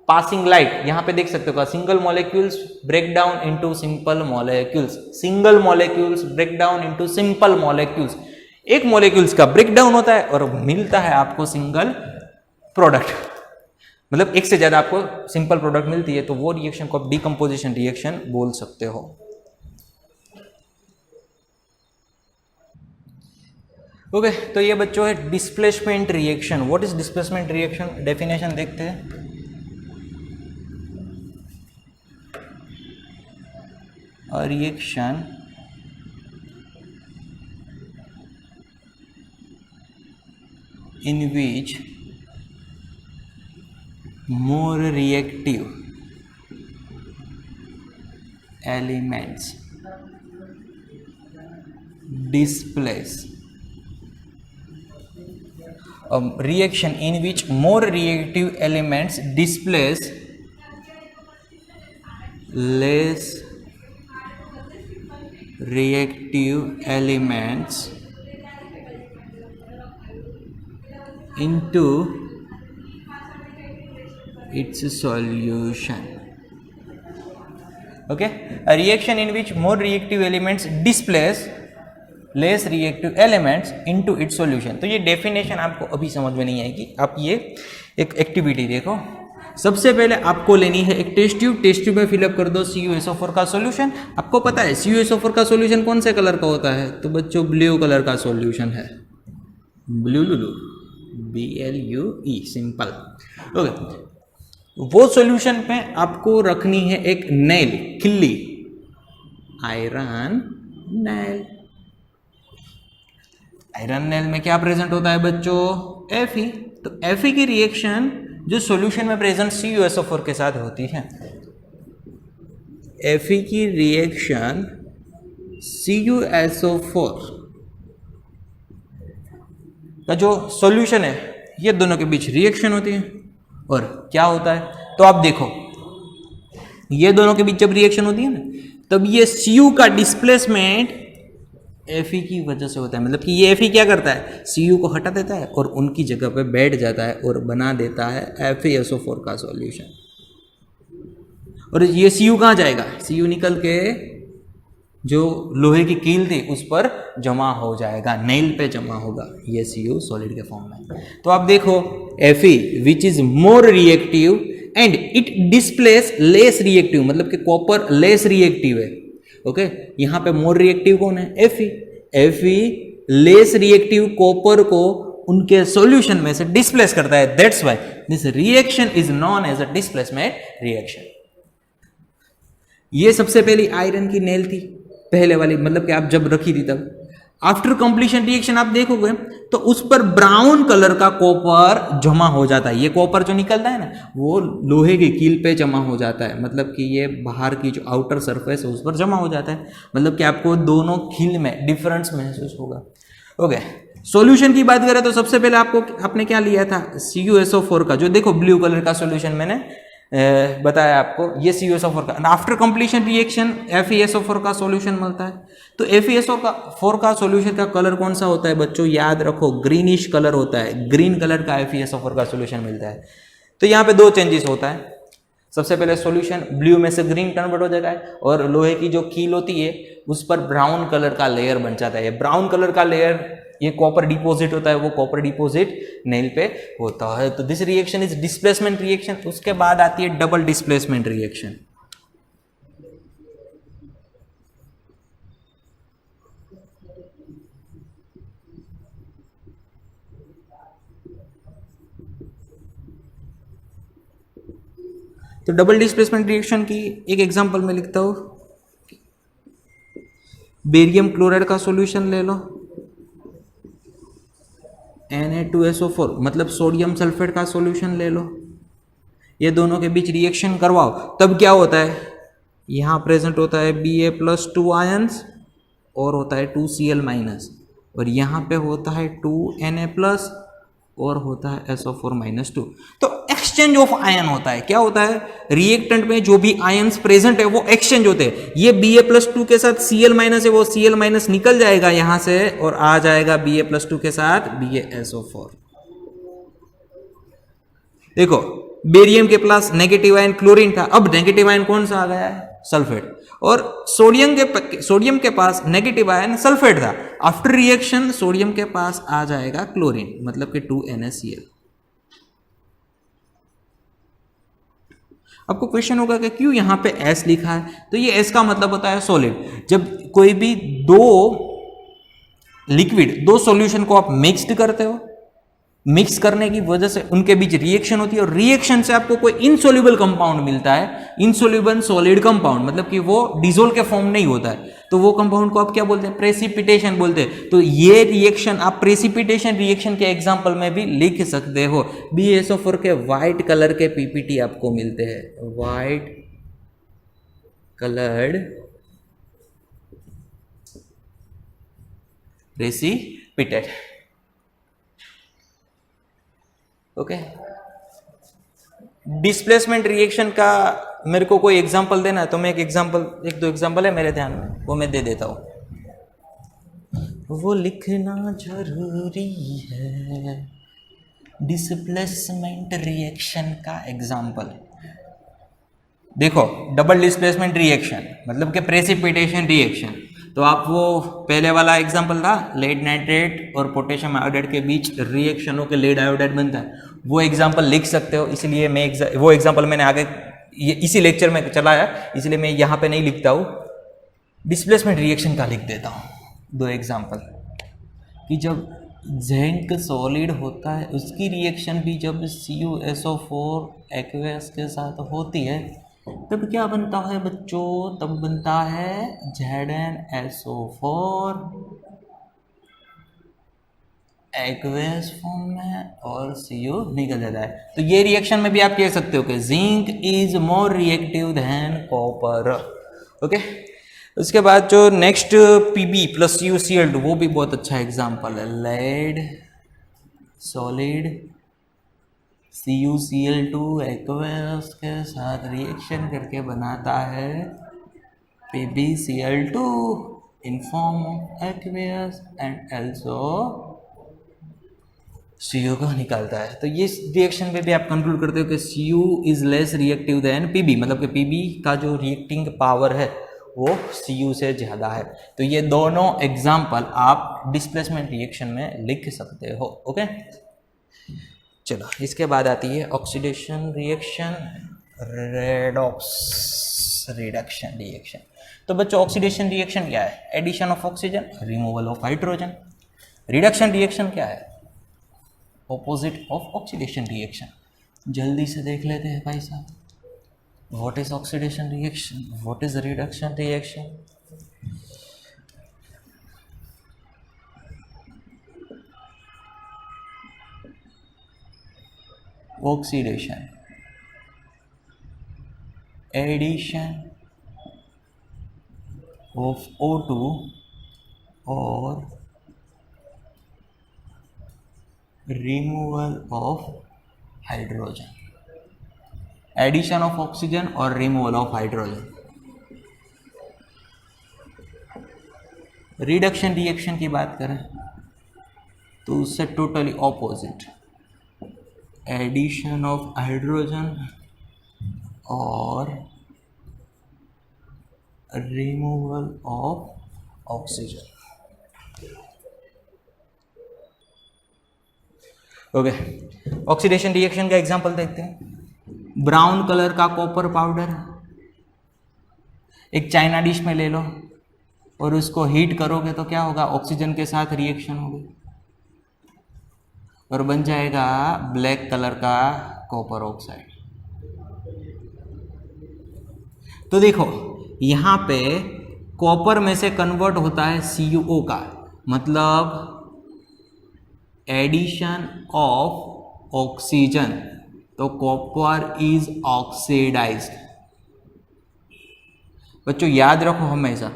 passing light, यहाँ पे देख सकते हो, single molecules break down into simple molecules. Single molecules break down into simple molecules. एक molecules का breakdown होता है और मिलता है आपको सिंगल प्रोडक्ट, मतलब एक से ज्यादा आपको सिंपल प्रोडक्ट मिलती है, तो वो रिएक्शन को आप डिकम्पोजिशन रिएक्शन बोल सकते हो। ओके, तो ये बच्चों है displacement reaction. What is displacement reaction? Definition देखते हैं। A reaction in which more reactive elements displace, a reaction in which more reactive elements displace less reactive elements into its solution. Okay, a reaction in which more reactive elements displace less reactive elements into its solution. तो ये definition आपको अभी समझ में नहीं आएगी। आप ये एक एक्टिविटी देखो। सबसे पहले आपको लेनी है एक टेस्ट ट्यूब, टेस्ट ट्यूब में फिलअप कर दो CuSO4 का सॉल्यूशन। आपको पता है CuSO4 का सॉल्यूशन कौन से कलर का होता है? तो बच्चों ब्लू कलर का सॉल्यूशन है, ब्लू BLUE, सिंपल। ओके, वो सॉल्यूशन पे आपको रखनी है एक नेल, खिल्ली, आयरन नेल। आयरन नेल में क्या प्रेजेंट होता है बच्चों? Fe। तो Fe की रिएक्शन जो सॉल्यूशन में प्रेजेंट CuSO4 के साथ होती है, Fe की रिएक्शन CuSO4 का जो सॉल्यूशन है, ये दोनों के बीच रिएक्शन होती है। और क्या होता है? तो आप देखो, ये दोनों के बीच जब रिएक्शन होती है ना, तब ये Cu का डिस्प्लेसमेंट Fe की वजह से होता है। मतलब कि ये Fe क्या करता है? Cu को हटा देता है और उनकी जगह पे बैठ जाता है और बना देता है FeSO4 का सॉल्यूशन। और ये Cu कहाँ जाएगा? Cu निकल के जो लोहे की कील थी उस पर जमा हो जाएगा, नेल पे जमा होगा, ये Cu सॉलिड के फॉर्म में। तो आप देखो Fe which is more reactive and it displace less reactive, मतलब कि कॉपर लेस रिएक्टिव है। ओके, यहाँ पे मोर रिएक्टिव कौन है? Fe लेस रिएक्टिव कॉपर को उनके सॉल्यूशन में से डिस्प्लेस करता है, that's why this reaction is known as a displacement reaction. ये सबसे पहली आयरन की नेल थी, पहले वाली, मतलब कि आप जब रखी थी तब। आफ्टर कंप्लीशन रिएक्शन आप देखोगे तो उस पर ब्राउन कलर का कॉपर जमा हो जाता है। ये कॉपर जो निकलता है ना, वो लोहे की कील पे जमा हो जाता है, मतलब कि ये बाहर की जो आउटर सरफेस है उस पर जमा हो जाता है, मतलब कि आपको दोनों कील में डिफरेंस महसूस होगा। ओके, सॉल्यूशन की बात करें तो सबसे पहले आपने क्या लिया था? CuSO4 का, जो देखो ब्लू कलर का सॉल्यूशन मैंने बताया आपको, ये CuSO4 का। आफ्टर कंप्लीशन रिएक्शन FeSO4 का सॉल्यूशन मिलता है। तो FeSO4 का सॉल्यूशन का कलर कौन सा होता है बच्चों? याद रखो, ग्रीनिश कलर होता है, ग्रीन कलर का FeSO4 का सॉल्यूशन मिलता है। तो यहाँ पे दो चेंजेस होता है। सबसे पहले सॉल्यूशन ब्लू में से ग्रीन कन्वर्ट हो जाता है, और लोहे की जो कील होती है उस पर ब्राउन कलर का लेयर बन जाता है। ब्राउन कलर का लेयर, ये कॉपर डिपॉजिट होता है, वो कॉपर डिपॉजिट नेल पे होता है। तो this reaction is displacement reaction. उसके बाद आती है डबल डिस्प्लेसमेंट रिएक्शन। तो डबल डिस्प्लेसमेंट रिएक्शन की एक एग्जांपल मैं लिखता हूं, बेरियम क्लोराइड का सॉल्यूशन ले लो, Na2SO4, मतलब सोडियम सल्फेट का सॉल्यूशन ले लो, ये दोनों के बीच रिएक्शन करवाओ, तब क्या होता है? यहाँ प्रेजेंट होता है Ba+2 आयंस और होता है 2Cl-, और यहाँ पे होता है 2Na+ और होता है SO4-2। तो एक्सचेंज ऑफ आयन होता है। क्या होता है? रिएक्टेंट में जो भी आयंस प्रेजेंट है वो एक्सचेंज होते हैं। ये Ba+2 के साथ Cl- है, वो Cl- निकल जाएगा यहां से और आ जाएगा Ba+2 के साथ BaSO4। देखो, बेरियम के पास नेगेटिव आयन क्लोरीन था, अब नेगेटिव आयन कौन सा आ गया है? सल्फेट। और सोडियम के पास नेगेटिव आयन सल्फेट था। आफ्टर रिएक्शन सोडियम के पास आ जाएगा क्लोरीन, मतलब कि 2NaCl। आपको क्वेश्चन होगा कि क्यों यहाँ पे S लिखा है? तो ये S का मतलब होता है सॉलिड। जब कोई भी दो लिक्विड, दो सॉल्यूशन को आप मिक्स्ड करते हो, मिक्स करने की वजह से उनके बीच रिएक्शन होती है, और रिएक्शन से आपको कोई इनसोल्यूबल कंपाउंड मिलता है, इनसोल्यूबल सॉलिड कंपाउंड, मतलब कि वो डिसोल्व के फॉर्म नहीं होता है, तो वो कंपाउंड को आप क्या बोलते हैं? प्रेसिपिटेशन बोलते हैं। तो ये रिएक्शन आप प्रेसिपिटेशन रिएक्शन के एग्जांपल में भी लिख सकते हो। BaSO4 के व्हाइट कलर के PPT आपको मिलते हैं, white coloured precipitate. Okay, displacement reaction का मेरे को कोई एग्जांपल देना है तो मैं एक दो एग्जांपल है मेरे ध्यान में, वो मैं दे देता हूं। वो लिखना जरूरी है, डिस्प्लेसमेंट रिएक्शन का एग्जांपल। देखो, डबल डिस्प्लेसमेंट रिएक्शन मतलब कि प्रेसिपिटेशन रिएक्शन, तो आप वो पहले वाला एग्जांपल था, लेड नाइट्रेट और पोटेशियम आयोडाइड के बीच रिएक्शन होकर लेड आयोडाइड बनता है, वो एग्जांपल लिख सकते हो। इसलिए मैं वो एग्जांपल मैंने आगे इसी लेक्चर में चलाया, इसलिए मैं यहाँ पे नहीं लिखता हूँ, डिस्प्लेसमेंट रिएक्शन का लिख देता हूँ दो एग्जांपल। कि जब जिंक सॉलिड होता है उसकी रिएक्शन भी जब CuSO4 एक्वेस के साथ होती है तब क्या बनता है बच्चों? तब बनता है ZnSO4 एक्वेस फॉर्म में और Cu निकल जाता है। तो ये रिएक्शन में भी आप कह सकते हो कि zinc is more reactive than copper. Okay, उसके बाद जो नेक्स्ट Pb+CuCl2, वो भी बहुत अच्छा एग्जांपल है। लेड सॉलिड CuCl2 एक्वेस के साथ रिएक्शन करके बनाता है PbCl2 in form of aqueous and also Cu को निकालता है। तो ये रिएक्शन में भी आप कंक्लूड करते हो कि Cu is less reactive than Pb, मतलब कि Pb का जो रिएक्टिंग पावर है वो Cu से ज़्यादा है। तो ये दोनों एग्जाम्पल आप डिस्प्लेसमेंट रिएक्शन में लिख सकते हो। ओके, चलो इसके बाद आती है oxidation reaction, redox reduction reaction. तो बच्चों ऑक्सीडेशन रिएक्शन क्या है? Addition of oxygen, removal of hydrogen. Reduction reaction क्या है? Opposite of oxidation reaction. जल्दी से देख लेते हैं भाई साहब, what is oxidation reaction, what is reduction reaction. Oxidation, addition of O2 और removal of hydrogen, addition of oxygen और removal of hydrogen. Reduction reaction की बात करें तो उससे totally opposite, addition of hydrogen और removal of oxygen. Okay, oxidation reaction का example देखते हैं। ब्राउन कलर का कॉपर पाउडर एक चाइना डिश में ले लो और उसको हीट करोगे तो क्या होगा? ऑक्सीजन के साथ रिएक्शन होगी और बन जाएगा ब्लैक कलर का कॉपर ऑक्साइड। तो देखो यहाँ पे कॉपर में से कन्वर्ट होता है CuO का, मतलब एडिशन ऑफ ऑक्सीजन, तो कॉपर इज ऑक्सीडाइज्ड। बच्चों याद रखो हमेशा,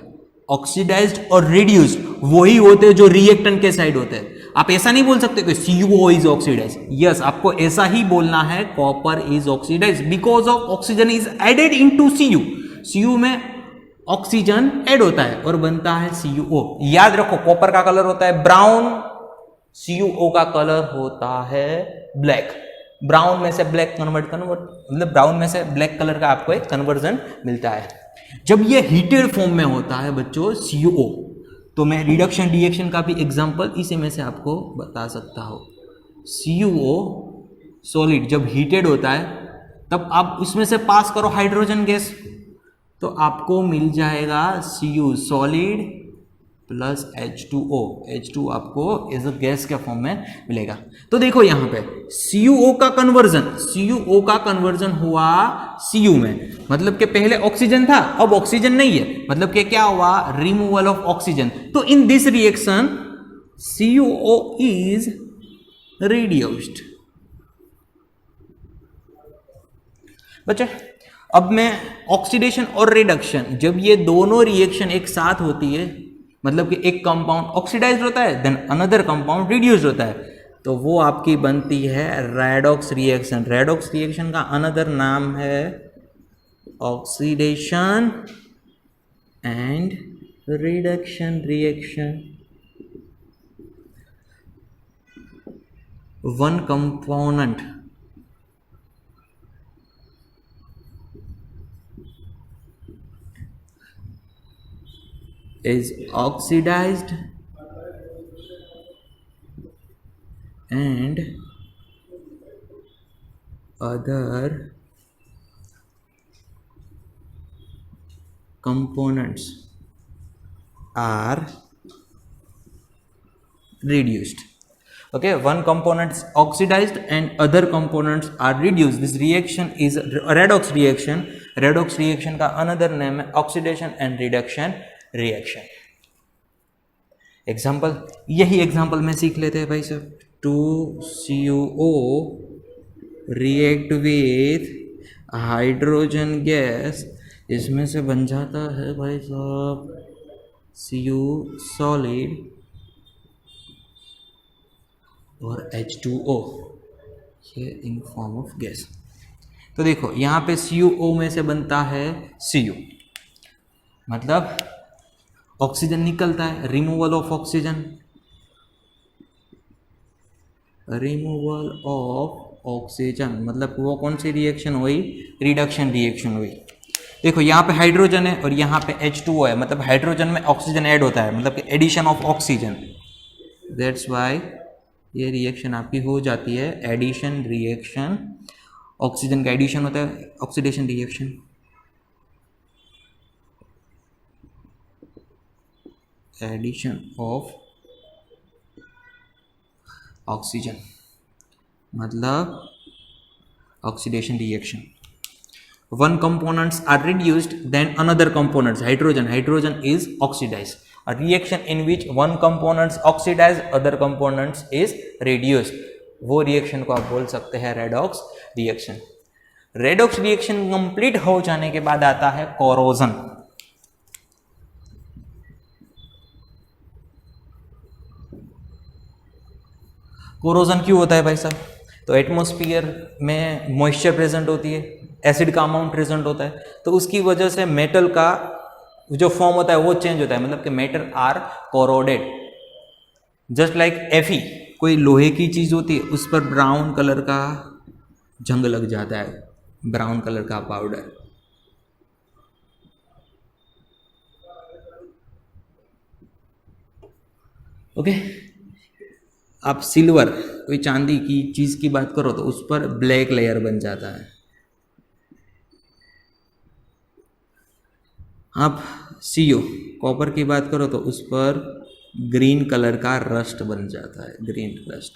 ऑक्सीडाइज्ड और रिड्यूस्ड वही होते हैं जो रिएक्टेंट के साइड होते हैं। आप ऐसा नहीं बोल सकते कि CuO इज ऑक्सीडाइज्ड। यस, आपको ऐसा ही बोलना है, copper is oxidised because of oxygen is added into Cu। Cu में ऑक्सीजन ऐड होता है और बनता है CuO। याद रखो, कॉपर का कलर होता है ब्राउन, CuO का कलर होता है ब्लैक। ब्राउन में से ब्लैक कन्वर्ट मतलब ब्राउन में से ब्लैक कलर का आपको एक कन्वर्जन मिलता है। जब ये हीटेड फॉर्म में होता है बच्चों CuO, तो मैं रिडक्शन रिएक्शन का भी एग्जांपल इसी में से आपको बता सकता हूं। CuO सॉलिड जब हीटेड होता है तब आप इसमें से पास करो हाइड्रोजन गैस, तो आपको मिल जाएगा Cu solid plus H2O। H2 आपको एज अ गैस के फॉर्म में मिलेगा। तो देखो यहाँ पे CuO का कन्वर्जन हुआ Cu में, मतलब कि पहले ऑक्सीजन था अब ऑक्सीजन नहीं है, मतलब कि क्या हुआ? Removal of oxygen. तो in this reaction CuO is reduced. बच्चे अब मैं ऑक्सीडेशन और रिडक्शन, जब ये दोनों रिएक्शन एक साथ होती है, मतलब कि एक कंपाउंड ऑक्सीडाइज्ड होता है देन अनदर कंपाउंड रिड्यूस्ड होता है, तो वो आपकी बनती है रेडॉक्स रिएक्शन। रेडॉक्स रिएक्शन का अनदर नाम है oxidation and reduction reaction. One component is oxidized and other components are reduced. Okay, one component is oxidized and other components are reduced. This reaction is a redox reaction. Redox reaction का another name है oxidation and reduction reaction. Example, यही example में सीख लेते हैं भाई साहब। 2CuO react with hydrogen gas, इसमें से बन जाता है भाई साहब Cu सॉलिड और H2O, ये इन फॉर्म ऑफ गैस। तो देखो यहाँ पे CuO में से बनता है Cu, मतलब ऑक्सीजन निकलता है, removal of oxygen, removal of oxygen, मतलब वो कौन सी रिएक्शन हुई? रिडक्शन रिएक्शन हुई। देखो यहाँ पे हाइड्रोजन है और यहाँ पे H2O है, मतलब हाइड्रोजन में ऑक्सीजन ऐड होता है, मतलब कि addition of oxygen. That's why ये रिएक्शन आपकी हो जाती है, एडिशन रिएक्शन, ऑक्सीजन का एडिशन होता है, oxidation reaction, addition of oxygen मतलब oxidation reaction. One components are reduced, then another components, hydrogen is oxidized. A reaction in which one components oxidized, other components is reduced, वो reaction को आप बोल सकते हैं redox reaction. Redox reaction complete हो जाने के बाद आता है कोरोजन. कोरोजन क्यों होता है भाई साहब? तो एटमॉस्फेयर में मॉइस्चर प्रेजेंट होती है, एसिड का अमाउंट प्रेजेंट होता है, तो उसकी वजह से मेटल का जो फॉर्म होता है वो चेंज होता है, मतलब कि metal are corroded. Just like Fe, कोई लोहे की चीज होती है उस पर ब्राउन कलर का जंग लग जाता है, ब्राउन कलर का पाउडर. ओके आप सिल्वर, कोई चांदी की चीज की बात करो तो उस पर ब्लैक लेयर बन जाता है. आप CO, कॉपर की बात करो तो उस पर ग्रीन कलर का रस्ट बन जाता है, ग्रीन रस्ट.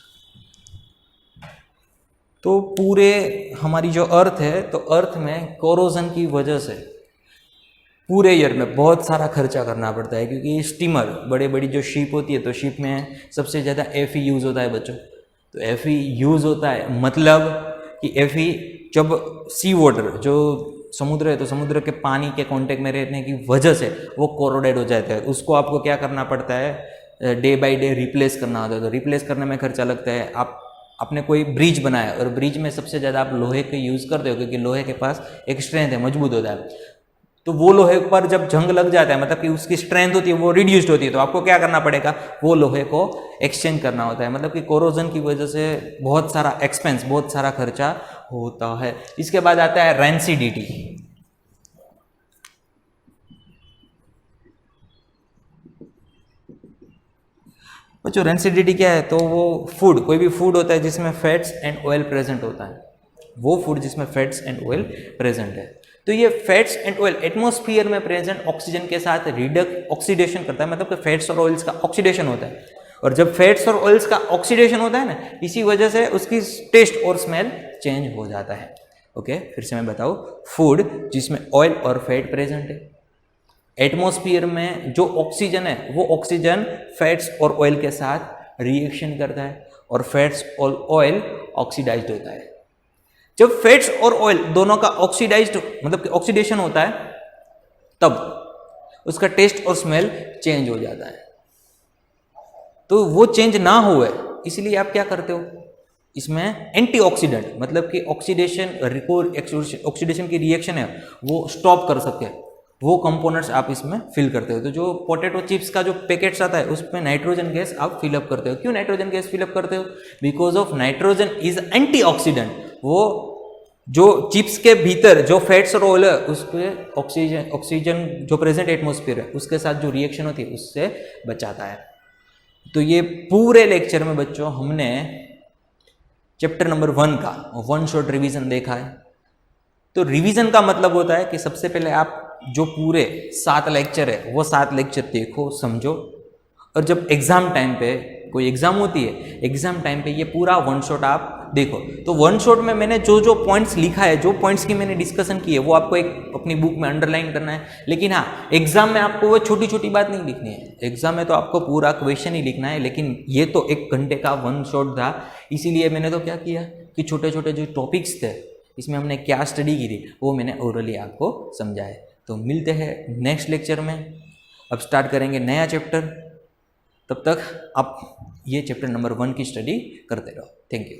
तो पूरे हमारी जो अर्थ है, तो अर्थ में कोरोजन की वजह से पूरे ईयर में बहुत सारा खर्चा करना पड़ता है, क्योंकि स्टीमर, बड़े बड़ी जो शिप होती है, तो शिप में सबसे ज़्यादा Fe यूज़ होता है बच्चों. तो Fe यूज़ होता है मतलब कि Fe जब सी वाटर, जो समुद्र है, तो समुद्र के पानी के कांटेक्ट में रहने की वजह से वो कोरोडेड हो जाता है. उसको आपको क्या करना पड़ता है, डे बाय डे रिप्लेस करना होता है. तो रिप्लेस करने में खर्चा लगता है. आपने कोई ब्रिज बनाया और ब्रिज में सबसे ज़्यादा आप लोहे के यूज़ करते हो, क्योंकि लोहे के पास एक स्ट्रेंथ है, मजबूत होता है. तो वो लोहे पर जब जंग लग जाता है, मतलब कि उसकी स्ट्रेंथ होती है वो रिड्यूस्ड होती है, तो आपको क्या करना पड़ेगा, वो लोहे को एक्सचेंज करना होता है. मतलब कि कोरोजन की वजह से बहुत सारा एक्सपेंस, बहुत सारा खर्चा होता है. इसके बाद आता है रेंसिडिटी. बच्चों रेंसिडिटी क्या है? तो वो फूड, कोई भी फूड होता है जिसमें फैट्स एंड ऑयल प्रेजेंट होता है, वो फूड जिसमें फैट्स एंड ऑयल प्रेजेंट है. तो ये फैट्स एंड ऑयल एटमॉस्फेयर में प्रेजेंट ऑक्सीजन के साथ ऑक्सीडेशन करता है, मतलब कि फैट्स और ऑयल्स का ऑक्सीडेशन होता है. और जब फैट्स और ऑयल्स का ऑक्सीडेशन होता है ना, इसी वजह से उसकी टेस्ट और स्मेल चेंज हो जाता है. ओके फिर से मैं बताऊँ, फूड जिसमें ऑयल और फैट प्रेजेंट है, एटमॉस्फेयर में जो ऑक्सीजन है वो ऑक्सीजन फैट्स और ऑयल के साथ रिएक्शन करता है और फैट्स और ऑयल ऑक्सीडाइज्ड होता है. जब फैट्स और ऑयल दोनों का ऑक्सीडाइज्ड मतलब कि ऑक्सीडेशन होता है, तब उसका टेस्ट और स्मेल चेंज हो जाता है. तो वो चेंज ना हुए इसलिए आप क्या करते हो, इसमें एंटीऑक्सीडेंट, मतलब कि ऑक्सीडेशन की रिएक्शन है वो स्टॉप कर सके, वो कंपोनेंट्स आप इसमें फिल करते हो. तो जो पोटैटो चिप्स का जो पैकेट्स आता है उसमें नाइट्रोजन गैस आप फिलअप करते हो. क्यों नाइट्रोजन गैस फिलअप करते हो? Because of nitrogen is antioxidant. वो जो चिप्स के भीतर जो फैट्स और ऑयल है उस पर ऑक्सीजन जो प्रेजेंट एटमॉस्फेयर है उसके साथ जो रिएक्शन होती है उससे बचाता है. तो ये पूरे लेक्चर में बच्चों हमने चैप्टर नंबर 1 का वन शॉट रिवीजन देखा है. तो रिवीजन का मतलब होता है कि सबसे पहले आप जो पूरे 7 लेक्चर है वो 7 लेक्चर देखो, समझो, और जब एग्जाम टाइम पे, कोई एग्जाम होती है, एग्जाम टाइम पे ये पूरा वन शॉट आप देखो. तो वन शॉट में मैंने जो जो पॉइंट्स लिखा है, जो पॉइंट्स की मैंने डिस्कशन की है, वो आपको एक अपनी बुक में अंडरलाइन करना है. लेकिन हाँ, एग्जाम में आपको वो छोटी छोटी बात नहीं लिखनी है, एग्जाम में तो आपको पूरा क्वेश्चन ही लिखना है. लेकिन ये तो 1 घंटे का वन शॉट था, इसीलिए मैंने तो क्या किया कि छोटे छोटे जो टॉपिक्स थे, इसमें हमने क्या स्टडी की थी, वो मैंने ओरली आपको समझाया. तो मिलते हैं नेक्स्ट लेक्चर में. अब स्टार्ट करेंगे नया चैप्टर. तब तक आप ये चैप्टर नंबर 1 की स्टडी करते रहो. Thank you.